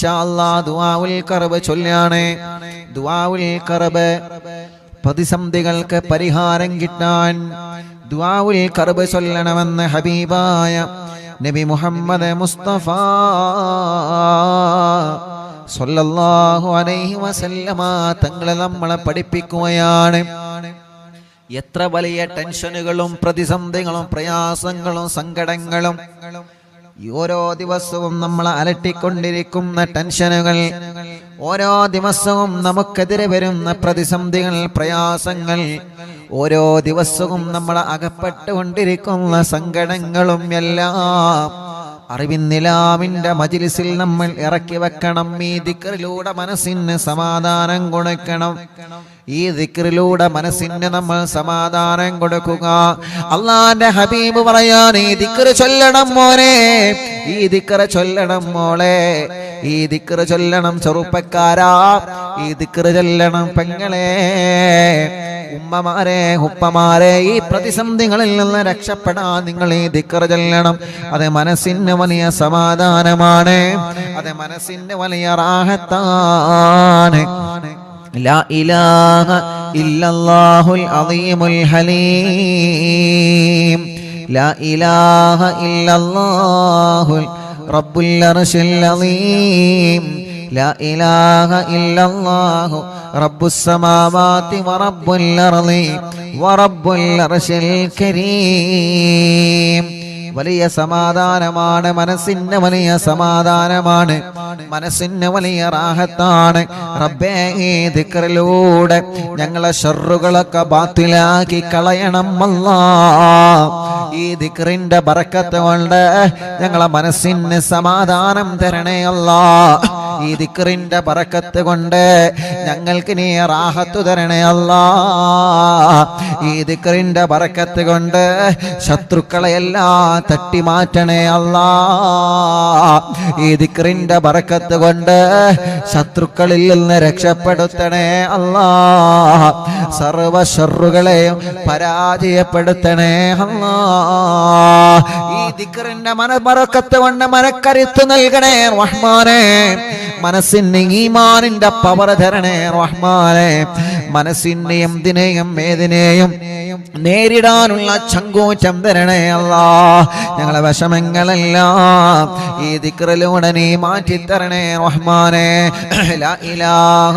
ഇൻഷാ അല്ലാഹ് ദുആഉൽ കർബ് ചൊല്ലാണ്. ദുആഉൽ കർബ് പ്രതിസന്ധികൾക്ക് പരിഹാരം കിട്ടാൻ ദുആഉൽ കർബ് ചൊല്ലണമെന്ന് ഹബീബായ നബി മുഹമ്മദ് മുസ്തഫ സല്ലല്ലാഹു അലൈഹി വസല്ലമ തങ്ങളെ നമ്മളെ പഠിപ്പിക്കുകയാണ്. എത്ര വലിയ ടെൻഷനുകളും പ്രതിസന്ധികളും പ്രയാസങ്ങളും സങ്കടങ്ങളും ഓരോ ദിവസവും നമ്മളെ അലട്ടിക്കൊണ്ടിരിക്കുന്ന ടെൻഷനുകൾ, ഓരോ ദിവസവും നമുക്കെതിരെ വരുന്ന പ്രതിസന്ധികൾ, പ്രയാസങ്ങൾ, ഓരോ ദിവസവും നമ്മൾ അകപ്പെട്ടുകൊണ്ടിരിക്കുന്ന സങ്കടങ്ങളും എല്ലാം അറിവിന്നിലാമിന്റെ മജ്‌ലിസിൽ നമ്മൾ ഇറക്കി വെക്കണം. ഈ ദിക്റിലൂടെ മനസ്സിന് സമാധാനം കൊടുക്കണം. ഈ ദിക്റിലൂടെ മനസ്സിന് നമ്മൾ സമാധാനം കൊടുക്കുക. അല്ലാഹുവിന്റെ ഹബീബ് പറയാൻ, ഈ ദിക്ർ ചൊല്ലണം മോനെ, ഈ ദിക്ർ ചൊല്ലണം മോളെ, ഈ ദിക്ർ ചൊല്ലണം ചെറുപ്പക്കാരാ, ഈ ദിക്ർ ചൊല്ലണം പെങ്ങളെ, ഉമ്മമാരെ, ഉപ്പമാരെ. ഈ പ്രതിസന്ധികളിൽ നിന്ന് രക്ഷപ്പെടാൻ നിങ്ങൾ ഈ ദിക്ർ ചൊല്ലണം. അത് മനസ്സിന് വലിയ സമാധാനമാണ്, അത് മനസ്സിന് വലിയ റാഹത്താണ്. ലാ ഇലാഹ ഇല്ലല്ലാഹുൽ അളീമുൽ ഹലീം, ലാ ഇലാഹ ഇല്ലല്ലാഹുൽ റബ്ബുൽ അർശിൽ അളീം, ലാ ഇലാഹ ഇല്ലല്ലാഹു റബ്ബുസ് സമാവാതി വറബ്ബുൽ അർളി വറബ്ബുൽ അർശിൽ കരീം. വലിയ സമാധാനമാണ്, മനസ്സിന് വലിയ സമാധാനമാണ്, മനസ്സിന് വലിയ റാഹത്താണ്. റബ്ബേ, ഈ ദിക്റിലൂടെ ഞങ്ങളെ ശർറുകളൊക്കെ ബാത്തിലാക്കി കളയണം അല്ലാഹ്. ഈ ദിക്റിന്റെ ബറക്കത്ത് കൊണ്ട് ഞങ്ങളെ മനസ്സിന് സമാധാനം തരണേ അല്ലാഹ്. ഈ ദിക്റിന്റെ ബറക്കത്ത് കൊണ്ട് ഞങ്ങൾക്ക് നീ റാഹത്ത് തരണേ അല്ലാഹ്. ഈ ദിക്റിന്റെ ബറക്കത്ത് കൊണ്ട് ശത്രുക്കളെല്ലാം തട്ടി മാറ്റണേ അല്ലാഹ്. ഈ ദിക്റിന്റെ ബറക്കത്ത് കൊണ്ട് ശത്രുക്കളിൽ നിന്ന് രക്ഷപ്പെടുത്തണേ അല്ലാഹ്. സർവ ശർറുകളെയും പരാജയപ്പെടുത്തണേ അല്ലാഹ്. ഈ ദിക്റിന്റെ ബറക്കത്ത് കൊണ്ട് മനക്കരുത്ത് നൽകണേ റഹ്മാനേ. മനസ്സിന് ഈമാനിന്റെ പവർ തരണേ റഹ്മാനേ. മനസ്സിന് എന്തിനെയും ഏതിനെയും നേരിടാനുള്ള ചങ്കൂറ്റം തരണേ അല്ലാഹ്. ഞങ്ങളെ വിഷമങ്ങളെല്ലാം ഈ ദിക്റിലൂടെ നീ മാറ്റിത്തരണേ റഹ്മാനേ. ലാ ഇലാഹ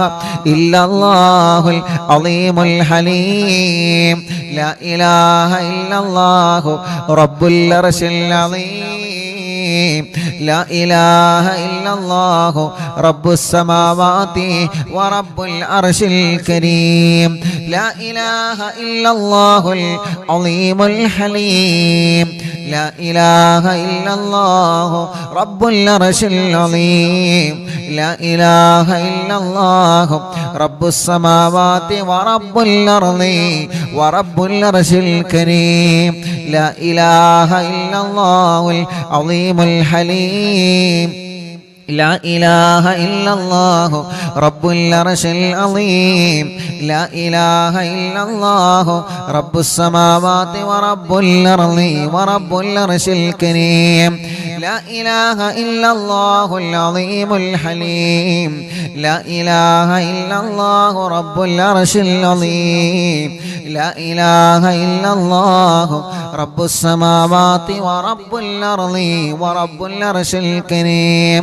ഇല്ലല്ലാഹുൽ അളീമുൽ ഹലീം, ലാ ഇലാഹ ഇല്ലല്ലാഹു റബ്ബുൽ അർശിൽ അളീം, ലാ ഇലാഹ ഇല്ലല്ലാഹു റബ്ബുസ് സമാവാതി വറബ്ബുൽ അർശിൽ കരീം, ലാ ഇലാഹ ഇല്ലല്ലാഹുൽ അളീമുൽ ഹലീം, ലാ ഇലാഹ ഇല്ലല്ലാഹു റബ്ബുൽ അർശിൽ അളീം, ലാ ഇലാഹ ഇല്ലല്ലാഹു റബ്ബുസ് സമാവാതി വറബ്ബുൽ അർളി വറബ്ബുൽ അർശിൽ കരീം, ലാ ഇലാഹ ഇല്ലല്ലാഹുൽ അളീമുൽ ഹലീം, لا إله إلا الله رب العرش العظيم، لا إله إلا الله رب السماوات ورب الأرض ورب العرش الكريم، لا إله إلا الله العظيم الحليم، لا إله إلا الله رب العرش العظيم، لا إله إلا الله رب السماوات ورب الأرض ورب العرش الكريم،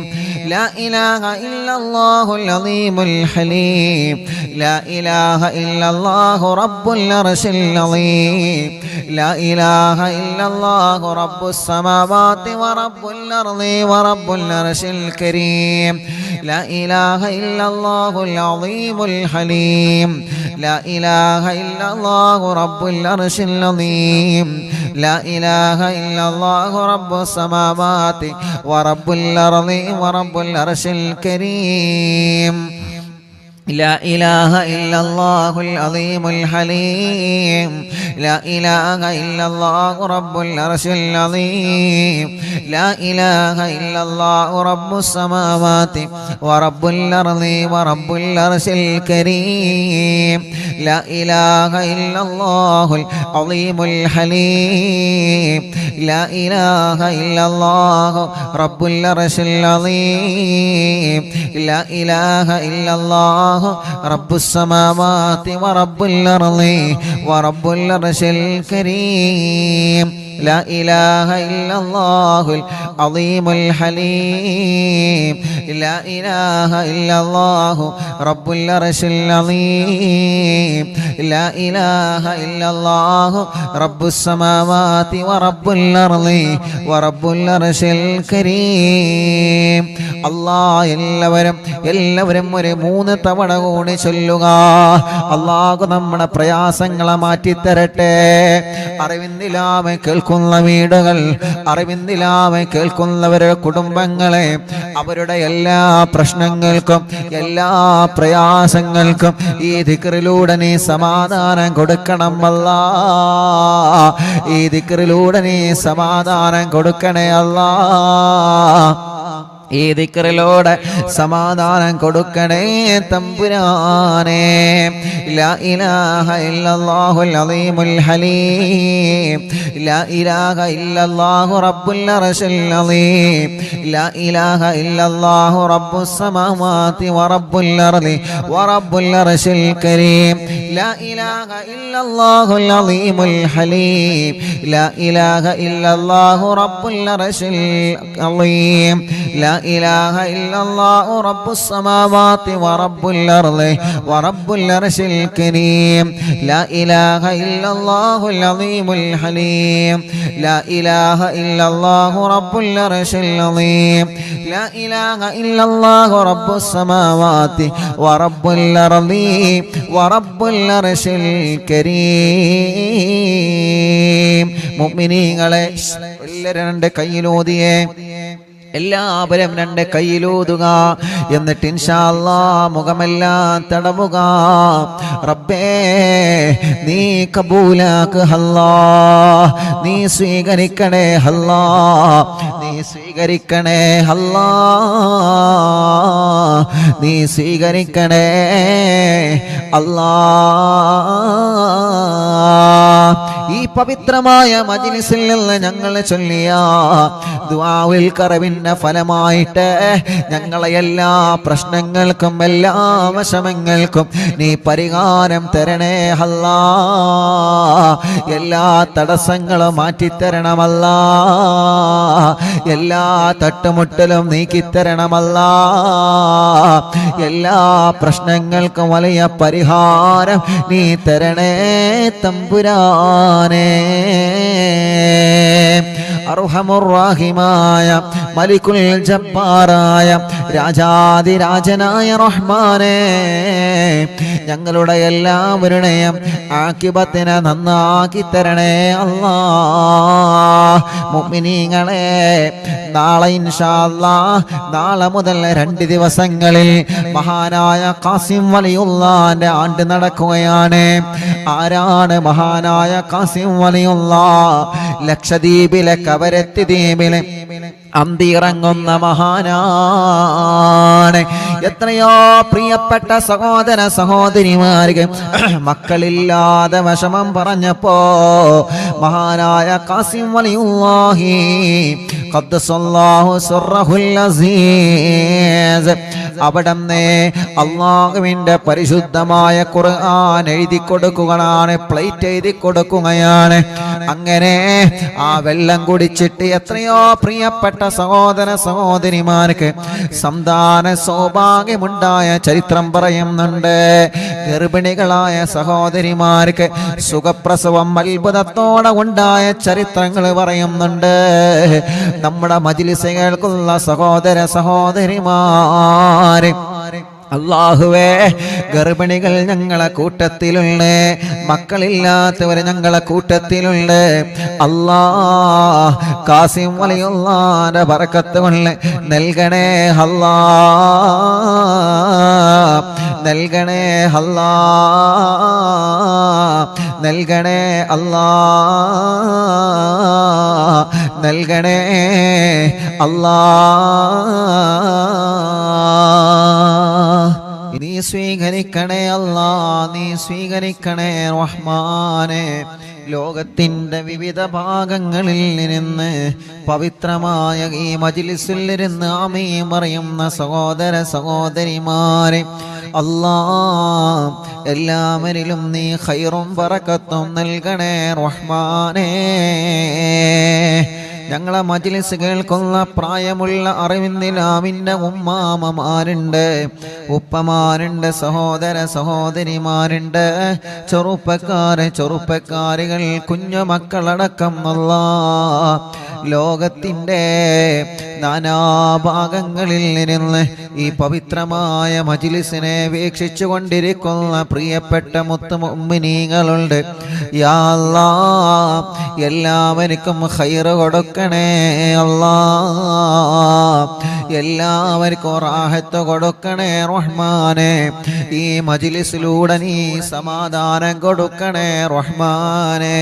لا إله إلا الله العظيم الحليم، لا إله إلا الله رب العرش العظيم، لا إله إلا الله رب السماوات ورب الأرض ورب العرش الكريم، لا إله إلا الله العظيم الحليم، لا إله إلا الله رب العرش العظيم، لا إله إلا الله رب السماوات ورب الأرض ورب العرش الكريم. لا إله إلا الله العظيم الحليم لا إله إلا الله رب العرش العظيم لا إله إلا الله رب السماوات ورب الأرض ورب العرش الكريم لا إله إلا الله العظيم الحليم لا إله إلا الله رب العرش العظيم لا إله إلا الله رب السماوات ورب الأرض ورب العرش الكريم لا إله إلا الله العظيم الحليم لا إله إلا الله رب العرش العظيم لا إله إلا الله رب السماوات ورب الأرض ورب العرش الكريم അല്ലാഹ് എല്ലാവരും ഒരു 3 തവണ കൂടി ചൊല്ലുക. അല്ലാഹു നമ്മുടെ പ്രയാസങ്ങളെ മാറ്റിത്തരട്ടെ. അറിവിന്ദിലാമെ കേൾക്കുന്ന വീടുകൾ, അറിവിന്ദിലാമെ കേൾക്കുന്നവരുടെ കുടുംബങ്ങളെ, അവരുടെ എല്ലാ പ്രശ്നങ്ങൾക്കും എല്ലാ പ്രയാസങ്ങൾക്കും ഈ ദിക്റിലൂടെ നീ സമാധാനം കൊടുക്കണം അല്ലാഹ്. ഈ ദിക്റിലൂടെ നീ സമാധാനം കൊടുക്കണേ അല്ലാഹ്. ഈ ദിക്റിലൂടെ സമാധാനം കൊടുക്കണേ തമ്പുരാനേ. ലാ ഇലാഹ ഇല്ലല്ലാഹുൽ അളീമുൽ ഹലീം ലാ ഇലാഹ ഇല്ലല്ലാഹു റബ്ബുൽ അർശിൽ അളീം ലാ ഇലാഹ ഇല്ലല്ലാഹു റബ്ബുസ് സമാവാതി വറബ്ബുൽ അർളി വറബ്ബുൽ അർശിൽ കരീം ലാ ഇലാഹ ഇല്ലല്ലാഹുൽ അളീമുൽ ഹലീം ലാ ഇലാഹ ഇല്ലല്ലാഹു റബ്ബുൽ അർശിൽ അളീം لا إله إلا الله رب السماوات ورب الأرض ورب العرش الكريم لا إله إلا الله العظيم الحليم لا إله إلا الله رب العرش العظيم لا إله إلا الله رب السماوات ورب الأرض ورب العرش الكريم മുഅ്മിനീങ്ങളെ എല്ലാവരും രണ്ട് കൈയിലോതിയേ, എല്ലാവരും രണ്ട് കൈയിലൂതുക. എന്നിട്ട് ഇൻഷാ അല്ലാഹ് മുഖമെല്ലാം തടവുക. റബ്ബേ നീ കബൂലാക്ക് അല്ലാഹ്, നീ സ്വീകരിക്കണേ അല്ലാഹ്, നീ സ്വീകരിക്കണേ അല്ലാഹ്, നീ സ്വീകരിക്കണേ അല്ലാഹ്. ഈ പവിത്രമായ മജ്ലിസിൽ നിന്ന് ഞങ്ങൾ ചൊല്ലിയ ദുആഉൽ ഖറബിന്റെ ഫലമായിട്ട് ഞങ്ങളെ എല്ലാ പ്രശ്നങ്ങൾക്കും എല്ലാ വിഷമങ്ങൾക്കും നീ പരിഹാരം തരണേ അല്ലാഹ്. എല്ലാ തടസ്സങ്ങളും മാറ്റിത്തരണമല്ലാഹ്, എല്ലാ തട്ടുമുട്ടലും നീക്കിത്തരണമല്ലാഹ്, എല്ലാ പ്രശ്നങ്ങൾക്കും വലിയ പരിഹാരം നീ തരണേ തമ്പുരാനേ. അർഹമുർ-റഹീമായ മലിക്കുൽ ജബ്ബാറായ രാജാതിരാജനായ റഹ്മാനേ, ഞങ്ങളുടെ എല്ലാവരുടെയും ആഖിബത്തിനെ നന്നാക്കി തരണേ അല്ലാഹ്. മുഅ്മിനീങ്ങളെ, നാളെ ഇൻഷാ അല്ലാഹ്, നാളെ മുതൽ 2 ദിവസങ്ങളിൽ മഹാനായ ഖാസിം വലിയുള്ളാന്റെ ആണ്ട് നടക്കുകയാണ്. ആരാണ് മഹാനായ ഖാസിം വലിയുള്ളാഹ്? ലക്ഷദ്വീപിലെ കവരത്തി ദ്വീപിലെ അന്തിയിറങ്ങുന്ന മഹാനാണ്. എത്രയോ പ്രിയപ്പെട്ട സഹോദര സഹോദരിമാർക്ക് മക്കളില്ലാതെ വിഷമം പറഞ്ഞപ്പോ മഹാനായ ഖാസിം വലിയുള്ളാഹി ഖദ്ദസല്ലാഹു സിർറഹുൽ അസീസ് അവിടുന്ന് അല്ലാഹുവിന്റെ പരിശുദ്ധമായ ഖുർആൻ എഴുതി കൊടുക്കുകയാണ്, പ്ലേറ്റ് എഴുതി കൊടുക്കുകയാണ്. അങ്ങനെ ആ വെള്ളം കുടിച്ചിട്ട് എത്രയോ പ്രിയപ്പെട്ട സഹോദര സഹോദരിമാർക്ക് സന്താന സൗഭാഗ്യമുണ്ടായ ചരിത്രം പറയുന്നുണ്ട്. ഗർഭിണികളായ സഹോദരിമാർക്ക് സുഖപ്രസവം അത്ഭുതത്തോടെ ഉണ്ടായ ചരിത്രങ്ങൾ പറയുന്നുണ്ട്. നമ്മുടെ മജ്ലിസ് കേൾക്കുന്ന സഹോദര സഹോദരിമാരെ, അല്ലാഹുവേ, ഗർഭിണികൾ ഞങ്ങളെ കൂട്ടത്തിലുണ്ട്, മക്കളില്ലാത്തവർ ഞങ്ങളെ കൂട്ടത്തിലുണ്ട്. അല്ലാഹ് ഖാസിം വലിയുള്ളാന്റെ ബറക്കത്ത് കൊണ്ട് നൽകണേ അല്ലാഹ്. നൽകണേ അല്ലാ, നൽകണേ അല്ലാ, നൽകണേ അല്ലാ. നീ സ്വീകരിക്കണേ അല്ലാ, നീ സ്വീകരിക്കണേ റഹ്മാനെ. ലോകത്തിൻ്റെ വിവിധ ഭാഗങ്ങളിൽ നിന്ന് പവിത്രമായ ഈ മജ്ലിസിൽ ഇരുന്ന് ആമീൻ പറയുന്ന സഹോദര സഹോദരിമാരെ അല്ലാ, എല്ലാവരിലും നീ ഖൈറും ബറക്കത്തും നൽകണേ റഹ്മാനേ. ഞങ്ങളെ മജ്ലിസ് കേൾക്കുന്ന പ്രായമുള്ള അറിവിന്ദിലാമിൻ്റെ ഉമ്മാമമാരുണ്ട്, ഉപ്പമാരുണ്ട്, സഹോദര സഹോദരിമാരുണ്ട്, ചെറുപ്പക്കാരികൾ, കുഞ്ഞുമക്കളടക്കം അല്ലാ, ലോകത്തിൻ്റെ നാനാഭാഗങ്ങളിൽ നിന്ന് ഈ പവിത്രമായ മജ്ലിസിനെ വീക്ഷിച്ചു കൊണ്ടിരിക്കുന്ന പ്രിയപ്പെട്ട മുത്തുമുഅ്മിനീങ്ങളുണ്ട്. യാ അല്ലാ, എല്ലാവർക്കും ഖൈർ കൊടുക്കണേ അല്ലാ, എല്ലാവർക്കും റാഹത്ത് കൊടുക്കണേ റഹ്മാനെ. ഈ മജ്ലിസിലൂടെ നീ സമാധാനം കൊടുക്കണേ റഹ്മാനെ.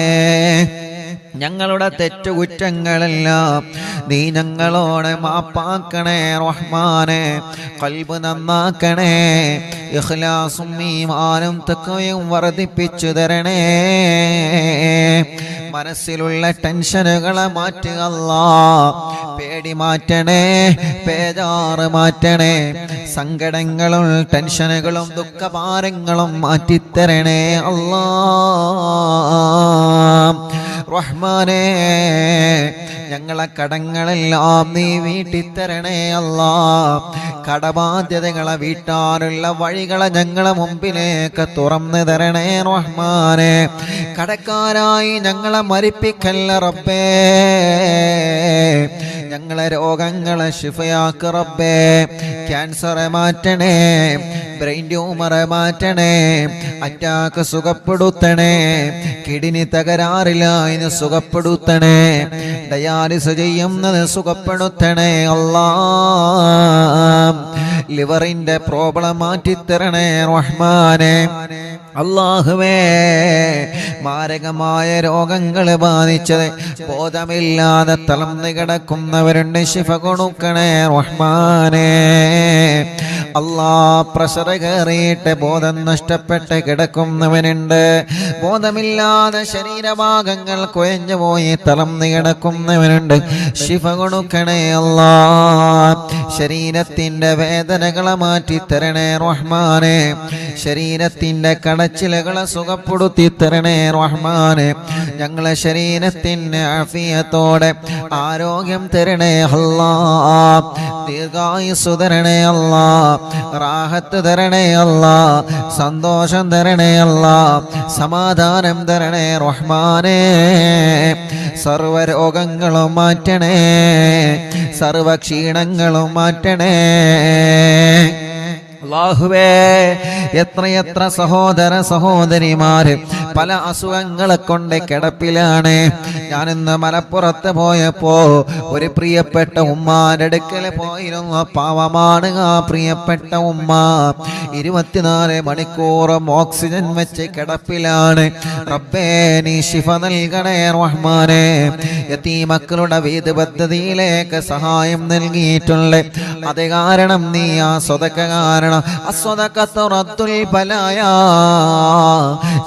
ഞങ്ങളുടെ തെറ്റുകുറ്റങ്ങളെല്ലാം നീ ഞങ്ങളോട് മാപ്പാക്കണേ റഹ്മാനെ. ഖൽബ് നന്നാക്കണേ, ഇഖ്ലാസും ഈമാനും തഖ്വയും വർദ്ധിപ്പിച്ചു തരണേ. മനസ്സിലുള്ള ടെൻഷനുകളെ മാറ്റുക അല്ലാ, പേടി മാറ്റണേ, പേജാറ് മാറ്റണേ, സങ്കടങ്ങളും ടെൻഷനുകളും ദുഃഖഭാരങ്ങളും മാറ്റിത്തരണേ അല്ലാ റഹ്മാനേ. ഞങ്ങളെ കടങ്ങളെല്ലാം നീ വീട്ടിത്തരണേ അല്ലാ. കടബാധ്യതകളെ വീട്ടാനുള്ള വഴികളെ ഞങ്ങളെ മുമ്പിലേക്ക് തുറന്നു തരണേ റഹ്മാനെ. കടക്കാരായി ഞങ്ങളെ മരിപ്പിക്കല്ല റബ്ബേ, ഞങ്ങളെ രോഗങ്ങളെ ശിഫയാക്ക് റബ്ബേ. ക്യാൻസറെ മാറ്റണേ, ബ്രെയിൻ ട്യൂമറെ മാറ്റണേ, അറ്റാക്ക് സുഖപ്പെടുത്തണേ, കിഡ്നി തകരാറിലായി സുഖപ്പെടുത്തണേ, ഡയാലിസ് ചെയ്യുന്നത് സുഖപ്പെടുത്തണേ അല്ലാ. ലിവറിന്റെ പ്രോബ്ലം മാറ്റിത്തരണേ റഹ്മാനെ. അല്ലാഹുവേ, മാരകമായ രോഗങ്ങൾ ബാധിച്ചത് ബോധമില്ലാതെ തളർന്നു കിടക്കുന്നവരുണ്ട്, ശിഫ കൊടുക്കണേ റഹ്മാനെ. അല്ലാ, പ്രഷർ കയറിയിട്ട് ബോധം നഷ്ടപ്പെട്ട് കിടക്കുന്നവനുണ്ട്, ബോധമില്ലാതെ ശരീരഭാഗങ്ങൾ കുഴഞ്ഞു പോയി തളർന്നു കിടക്കുന്നവനുണ്ട്, ശിഫ കൊടുക്കണേ അല്ലാ. ശരീരത്തിന്റെ വേദനകളെ മാറ്റി തരണേ റഹ്മാനെ. ശരീരത്തിന്റെ കടച്ചിലുകളെ സുഖപ്പെടുത്തി തരണേ റഹ്മാനെ. ഞങ്ങളെ ശരീരത്തിന് ആഫിയത്തോടെ ആരോഗ്യം തരണേ അല്ലാ. ദീർഘായുസ്സു തരണേ അല്ലാ, റാഹത്ത് തരണേ അല്ലാ, സന്തോഷം തരണേ അല്ലാ, സമാധാനം തരണേ റഹ്മാനെ. സർവരോഗങ്ങളും മാറ്റണേ, സർവക്ഷീണങ്ങളും മാറ്റണേ അല്ലാഹുവേ. എത്രയെത്ര സഹോദര സഹോദരിമാര് പല അസുഖങ്ങളെ കൊണ്ട് കിടപ്പിലാണ്. ഞാനിന്ന് മലപ്പുറത്ത് പോയപ്പോ ഒരു പ്രിയപ്പെട്ട ഉമ്മാന്റെ അടുക്കൽ പോയിരുന്നു. പാവമാണ് ആ പ്രിയപ്പെട്ട ഉമ്മ. 24 മണിക്കൂറും ഓക്സിജൻ വെച്ച് കിടപ്പിലാണ്. റബ്ബേ, നീ ശിഫ നൽകണേ റഹ്മാനെ. യതീമക്കളുടെ വീട് പദ്ധതിയിലേക്ക് സഹായം നൽകിയിട്ടുണ്ട്. അത് കാരണം നീ ആ സ്വതക്ക കാരണം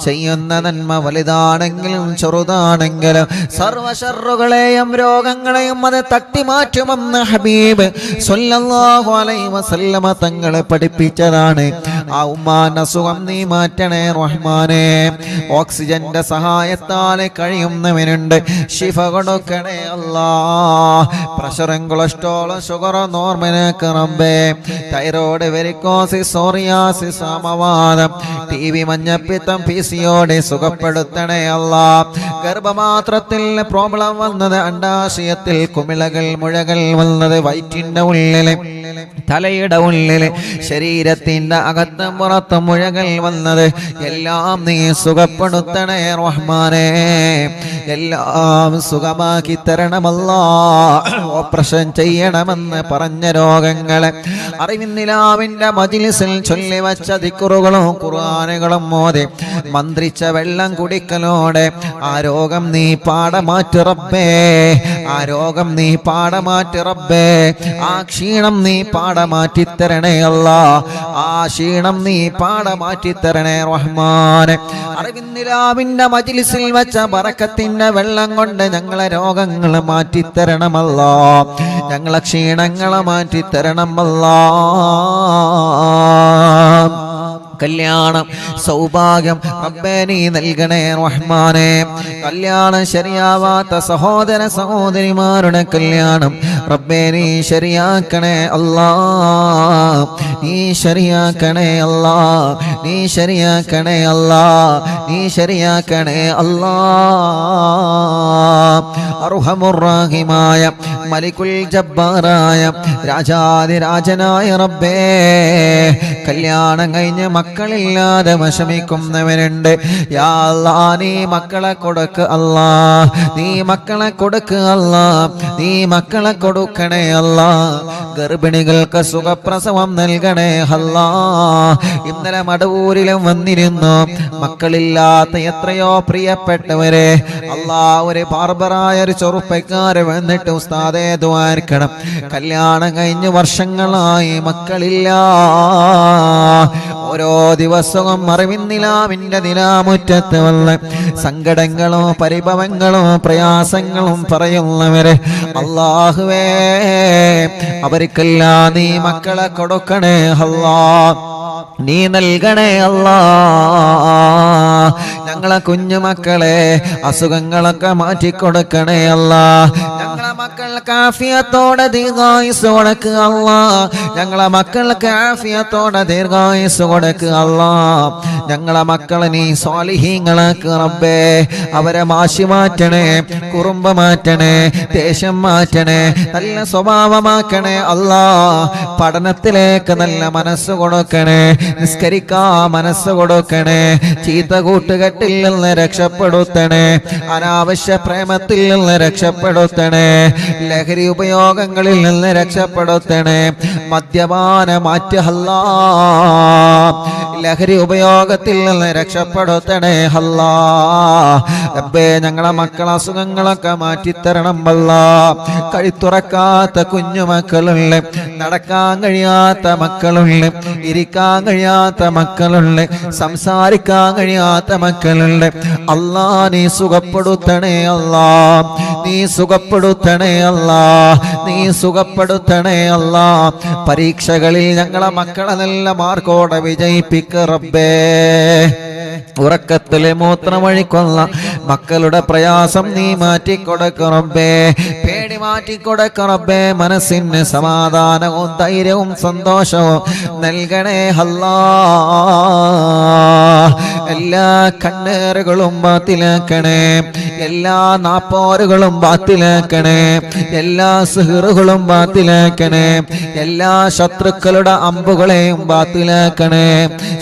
ചെയ്യുന്ന നന്മ വലുതാണെങ്കിലും ചെറുതാണെങ്കിലും സർവശറുകളെയും രോഗങ്ങളെയും അത് തട്ടിമാറ്റുമെന്ന് ഹബീബ് സ്വല്ലല്ലാഹു അലൈഹി വസല്ലമ തങ്ങളെ പഠിപ്പിച്ചതാണ്. ആ ഉമ്മാന്റെ അസുഖം നീ മാറ്റണേ റഹ്മാനെ. ഓക്സിജന്റെ സഹായത്താലെ കഴിയുന്നവനുണ്ട്, ശിഫ കൊടുക്കണേ അല്ലാ. പ്രഷറും കൊളസ്ട്രോളും ഷുഗറും നോർമലാക്ക് റബ്ബേ. തൈറോയ്ഡ്, വെരിക്കോസിസ്, സോറിയാസിസ്, സമവാദം, ടിബി, മഞ്ഞപ്പിത്തം, പിസിയോടി സുഖപ്പെടുത്തണേ അല്ലാ. ഗർഭപാത്രത്തിൽ പ്രോബ്ലം വന്നത്, അണ്ടാശയത്തിൽ കുമിളകൾ മുഴകൾ വന്നത്, വയറ്റിന്റെ ഉള്ളില്, തലയുടെ ഉള്ളില്, ശരീരത്തിന്റെ അകത്ത് അകത്തും പുറത്തും മുഴകൾ വന്നത് എല്ലാം നീ സുഖപ്പെടുത്തണേ റഹ്മാനേ. എല്ലാം സുഖമാക്കി തരണമല്ലാ. ഓപ്പറേഷൻ ചെയ്യണമെന്ന് പറഞ്ഞ രോഗങ്ങളെ അറിവിന്നിലാവിന്റെ മജ്‌ലിസിൽ ചൊല്ലിവച്ച ദിക്റുകളും ഖുർആനുകളും മോദി മന്ത്രിച്ച വെള്ളം കുടിക്കലോടെ ആ രോഗം നീ പാടമാറ്റി റബ്ബേ. ആ രോഗം നീ പാടമാറ്റി റബ്ബേ. ആ ക്ഷീണം നീ പാടമാറ്റി തരണേ അല്ലാ. ആ ക്ഷീണം നീ പാടമാറ്റി തരണേ റഹ്മാനെ. അറിവിന്നിലാവിന്റെ മജ്‌ലിസിൽ വെച്ച ബറക്കത്തിന്റെ വെള്ളം കൊണ്ട് ഞങ്ങളെ രോഗങ്ങൾ മാറ്റിത്തരണമല്ലാ. ഞങ്ങളെ ക്ഷീണങ്ങളെ മാറ്റിത്തരണമല്ലാ. കല്യാണം സൗഭാഗ്യം റബ്ബേ നീ നൽകണേ റഹ്മാനേ. കല്യാണം ശരിയാവാത്ത സഹോദര സഹോദരിമാരുടെ കല്യാണം റബ്ബേ നീ ശരിയാക്കണേ അല്ലാ. നീ ശരിയാക്കണേ അല്ലാ. നീ ശരിയാക്കണേ അല്ലാ. നീ ശരിയാക്കണേ അല്ലാ. അർഹമുർ റഹീമായ മലികുൽ ജബ്ബാറായ രാജാതിരാജനായ റബ്ബേ, കല്യാണം കഴിഞ്ഞ് മക്കളില്ലാതെ വിഷമിക്കുന്നവനുണ്ട്. യാ അല്ലാഹ് നീ മക്കളെ കൊടുക്ക് അല്ലാ. നീ മക്കളെ കൊടുക്ക് അല്ലാ. നീ മക്കളെ കൊടുക്കണേ അല്ലാ. ഗർഭിണികൾക്ക് സുഖപ്രസവം നൽകണേ അല്ലാ. ഇന്നലെ മടവൂരിലും വന്നിരുന്നു മക്കളില്ലാത്ത എത്രയോ പ്രിയപ്പെട്ടവരെ അല്ലാ. ഒരു ബാർബറായ ഒരു ചെറുപ്പക്കാരെ വന്നിട്ട് ഉസ്താദേ ദുആർക്കണം, കല്യാണം കഴിഞ്ഞ് വർഷങ്ങളായി മക്കളില്ല. ഓരോ ദിവസവും അറിവിന്നിലാവിന്റെ നിലാമുറ്റത്ത് വന്ന് സങ്കടങ്ങളും പരിഭവങ്ങളും പ്രയാസങ്ങളും പറയുന്നവരെ അല്ലാഹുവേ അവർക്കെല്ലാം നീ മക്കളെ കൊടുക്കണേ അല്ലാ. നീ നൽകണേ അല്ലാ. ഞങ്ങളെ കുഞ്ഞുമക്കളെ അസുഖങ്ങളൊക്കെ മാറ്റിക്കൊടുക്കണേ അല്ലാ. ഞങ്ങളെ മക്കൾക്ക് ആഫിയത്തോടെ ദീർഘായുസ് കൊടുക്കുക അല്ലാ. ഞങ്ങളെ മക്കൾക്ക് ആഫിയത്തോടെ ദീർഘായുസ് കൊടുക്കുക അല്ലാ. ഞങ്ങളെ മക്കളെ നീ സ്വാലിഹീങ്ങളാക്ക് റബ്ബേ. അവരെ മാശി മാറ്റണേ, കുറുമ്പ് മാറ്റണേ, ദേഷ്യം മാറ്റണേ, നല്ല സ്വഭാവമാക്കണേ അല്ലാ. പഠനത്തിലേക്ക് നല്ല മനസ്സ് കൊടുക്കണേ, നിസ്കരിക്കാ മനസ്സ് കൊടുക്കണേ, ചീത്ത കൂട്ടുകെട്ടിൽ നിന്ന് രക്ഷപ്പെടുത്തണേ, അനാവശ്യ പ്രേമത്തിൽ നിന്ന് രക്ഷപ്പെടുത്തണേ, ലഹരി ഉപയോഗങ്ങളിൽ നിന്ന് രക്ഷപ്പെടുത്തണേ, മദ്യപാന മാറ്റഹല്ലാ, ലഹരി ഉപയോഗത്തിൽ നിന്ന് രക്ഷപ്പെടുത്തണേ അല്ലാ. റബ്ബേ ഞങ്ങളെ മക്കളെ അസുഖങ്ങളൊക്കെ മാറ്റിത്തരണം അല്ലാ. കഴുത്തുറക്കാത്ത കുഞ്ഞുമക്കളുണ്ട്, നടക്കാൻ കഴിയാത്ത മക്കളുണ്ട്, ഇരിക്കാൻ കഴിയാത്ത മക്കളുണ്ട്, സംസാരിക്കാൻ കഴിയാത്ത മക്കളുണ്ട്. അല്ലാ നീ സുഖപ്പെടുത്തണേ അല്ലാ. നീ സുഖപ്പെടുത്തണേ അല്ലാ. നീ സുഖപ്പെടുത്തണേ അല്ലാ. പരീക്ഷകളിൽ ഞങ്ങളെ മക്കളെ നല്ല മാർക്കോടെ വിജയിപ്പിക്ക റബ്ബേ. ഉറക്കത്തിലെ മൂത്രമൊഴിക്കൊള്ള മക്കളുടെ പ്രയാസം നീ മാറ്റിക്കൊടുക്ക റബ്ബേ. പേടി മാറ്റിക്കൊടുക്ക റബ്ബേ. മനസ്സിന് സമാധാനവും ധൈര്യവും സന്തോഷവും നൽകണേ അല്ലാ. എല്ലാ കണ്ണേറുകളും ബാത്തിലാക്കണേ, എല്ലാ നാപ്പോറുകളും ബാത്തിലാക്കണേ, എല്ലാ സിഹറുകളും ബാത്തിലാക്കണേ, എല്ലാ ശത്രുക്കളുടെ അമ്പുകളെയും ബാത്തിലാക്കണേ,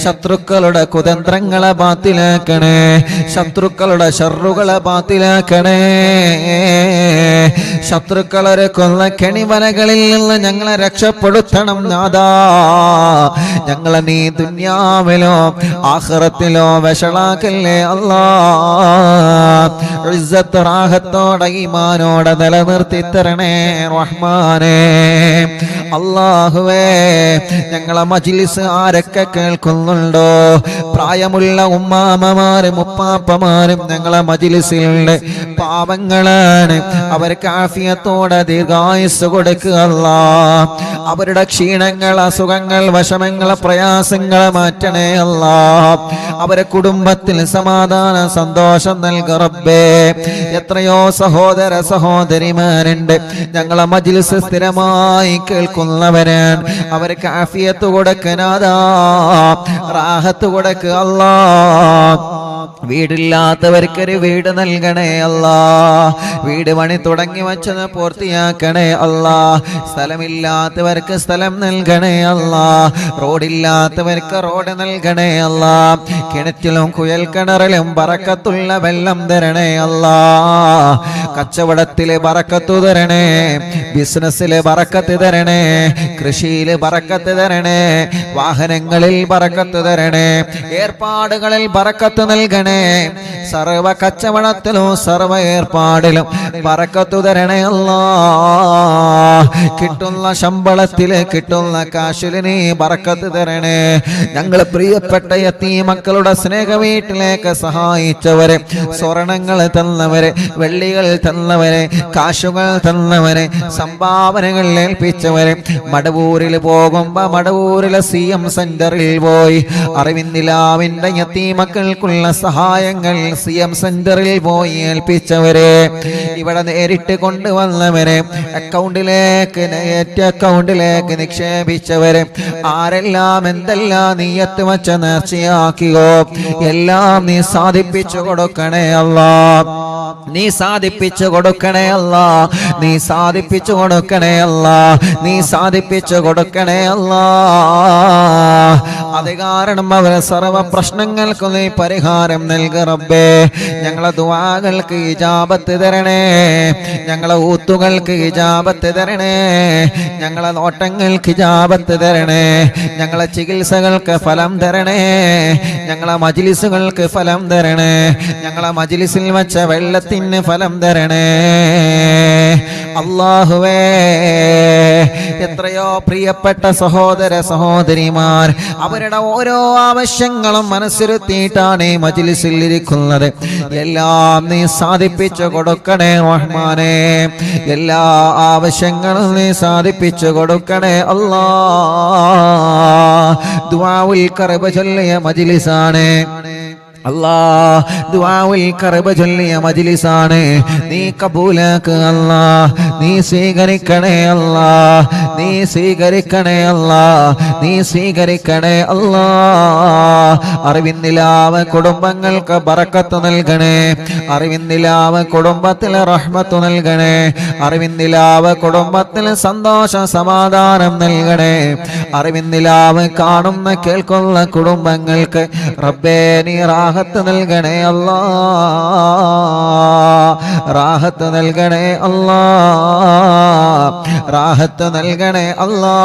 ശത്രുക്കളുടെ കുതന്ത്രങ്ങളെ ബാത്തിലാക്കണേ, ശത്രുക്കളുടെ ഷർറുകളെ ബാത്തിലാക്കണേ. ശത്രുക്കളെ കൊള്ള കെണിവലകളിൽ നിന്ന് ഞങ്ങളെ രക്ഷപ്പെടുത്തണം നാഥാ. ഞങ്ങളെ നീ ദുനിയാവിലോ ആഖിറത്തിലോ വഷളാക്കല്ലേ അല്ലാ. ഇസ്സത്ത് റാഹത്തോടെ ഈമാനോടെ നിലനിർത്തി തരണേ റഹ്മാനേ. അല്ലാഹുവേ ഞങ്ങളെ മജ്‌ലിസ് ആരൊക്കെ കേൾക്കുന്നുണ്ടോ, പ്രായമുള്ള ഉമ്മാമ്മമാരും ഉപ്പാപ്പമാരും ഞങ്ങളെ മജ്‌ലിസിലുണ്ട്. പാവങ്ങളാണ്, അവർക്ക് ആഫിയത്തോടെ ദീർഘായുസ് കൊടുക്കുക അല്ലാ. അവരുടെ ക്ഷീണങ്ങൾ, അസുഖങ്ങൾ, വിഷമങ്ങൾ, പ്രയാസങ്ങൾ മാറ്റണേ അല്ലാ. അവരെ കുടുംബത്തിൽ സമാധാന സന്തോഷം നൽകുക റബ്ബേ. എത്രയോ സഹോദര സഹോദരിമാരുണ്ട് ഞങ്ങളെ മജ്‌ലിസ് സ്ഥിരമായി കേൾക്കുന്നവരാണ്. അവർക്ക് ആഫിയത്ത് കൊടുക്കനാദാ, റാഹത്ത് കൊടുക്കുക അല്ലാ. വീടില്ലാത്തവർക്കൊരു വീട് നൽകണേ അല്ലാ. വീട് പണി തുടങ്ങി വച്ചത് പൂർത്തിയാക്കണേ അല്ലാ. സ്ഥലമില്ലാത്തവർക്ക് സ്ഥലം നൽകണേ അല്ലാ. റോഡില്ലാത്തവർക്ക് റോഡ് നൽകണേ അല്ലാ. കിണറ്റിലും കുയൽ കിണറിലും ബറക്കത്തുള്ള വെള്ളം തരണേ അല്ലാ. കച്ചവടത്തില് ബറക്കത്തു തരണേ, ബിസിനസ്സില് ബറക്കത്ത് തരണേ, കൃഷിയില് ബറക്കത്ത് തരണേ, വാഹനങ്ങളിൽ ബറക്കത്ത് തരണേ, ഏർപ്പാടുകളിൽ ബറക്കത്ത് നൽകണേ. സർവ കച്ചവടത്തിലും സർവ ഏർപ്പാടിലും ബറക്കത്തു തരണേ അല്ലാ. കിട്ടുന്ന ശമ്പളത്തില് കിട്ടുന്ന കാശില് നീ ബറക്കത്ത് തരണേ. ഞങ്ങളെ പ്രിയപ്പെട്ട യതീമക്കളുടെ സ്നേഹ വീട്ടിലേക്ക് സഹായിച്ചവരെ, സ്വർണങ്ങൾ തന്നവരെ, വെള്ളികൾ തന്നവരെ, കാശുകൾ തന്നവരെ, സംഭാവനകൾ ഏൽപ്പിച്ചവരെ, മടവൂരിൽ പോകുമ്പോ മടവൂരിലെ CM സെന്ററിൽ പോയി അറിവിന്ദിലാവിന്റെ യതീമക്കൾക്കുള്ള സഹായങ്ങൾ CM സെന്ററിൽ പോയി ഏൽപ്പിച്ചവരെ, ഇവിടെ നേരിട്ട് കൊണ്ടുവന്നവരെ, അക്കൗണ്ടിലേക്ക് നിക്ഷേപിച്ചവരെ, ആരെല്ലാം എന്തെല്ലാം നീയത്ത് വച്ച നേർച്ചയാക്കിയോ എല്ലാം നീ സാധിപ്പിച്ചു കൊടുക്കണേ അല്ലാ. നീ സാധിപ്പിച്ചു കൊടുക്കണേ അല്ലാ. നീ സാധിപ്പിച്ചു കൊടുക്കണേ അല്ലാ. നീ സാധിപ്പിച്ചു കൊടുക്കണേ അല്ലാ. അത് കാരണം അവരെ സർവ പ്രശ്നങ്ങൾക്കും നീ പരിഹാരം നൽക റബ്ബേ. ഞങ്ങളെ ദുആകൾക്ക് ഇജാബത്ത് തരണേ. ഞങ്ങളെ ഊത്തുകൾക്ക് ഇജാബത്ത് തരണേ. ഞങ്ങളെ നോട്ടങ്ങൾക്ക് ഇജാബത്ത് തരണേ. ഞങ്ങളെ ചികിത്സകൾക്ക് ഫലം തരണേ. ഞങ്ങളെ മജ്ലിസുകൾക്ക് ഫലം തരണേ. ഞങ്ങളെ മജ്ലിസിൽ വെച്ച വെള്ളത്തിന് ഫലം തരണേ അല്ലാഹുവേ. എത്രയോ പ്രിയപ്പെട്ട സഹോദര സഹോദരിമാർ അവരുടെ ഓരോ ആവശ്യങ്ങളും മനസ്സിരുത്തിയിട്ടാണ് ഈ മജ്ലിസിൽ ഇരിക്കുന്നത്. എല്ലാം നീ സാധിപ്പിച്ചു കൊടുക്കണേ റഹ്മാനേ. എല്ലാ ആവശ്യങ്ങളും നീ സാധിപ്പിച്ചു കൊടുക്കണേ അല്ലാ. ദുആഉൽ ഖർബ് ചൊല്ലിയ മജ്ലിസാണ് അല്ലാ. ദുആഉൽ ഖർബ് ചൊല്ലിയ മജ്ലിസാണ്. നീ കബൂലാക്ക് അല്ലാ. നീ സ്വീകരിക്കണേ അല്ലാ. നീ സ്വീകരിക്കണേ അല്ലാ. നീ സ്വീകരിക്കണേ അല്ലാ. അറിവിന്ദിലാവ് കുടുംബങ്ങൾക്ക് ബറക്കത്ത് നൽകണേ. അറിവിന്ദിലാവ് കുടുംബത്തിൽ റഹ്മത്ത് നൽകണേ. അറിവിന്ദിലാവ് കുടുംബത്തിൽ സന്തോഷ സമാധാനം നൽകണേ. അറിവിന്ദിലാവ് കാണുന്ന കേൾക്കുന്ന കുടുംബങ്ങൾക്ക് റബ്ബേ നീ റാഹത്ത് നൽകണേ അല്ലാ. റാഹത്ത് നൽകണേ അല്ലാ. റാഹത്ത് നൽകണേ അല്ലാ.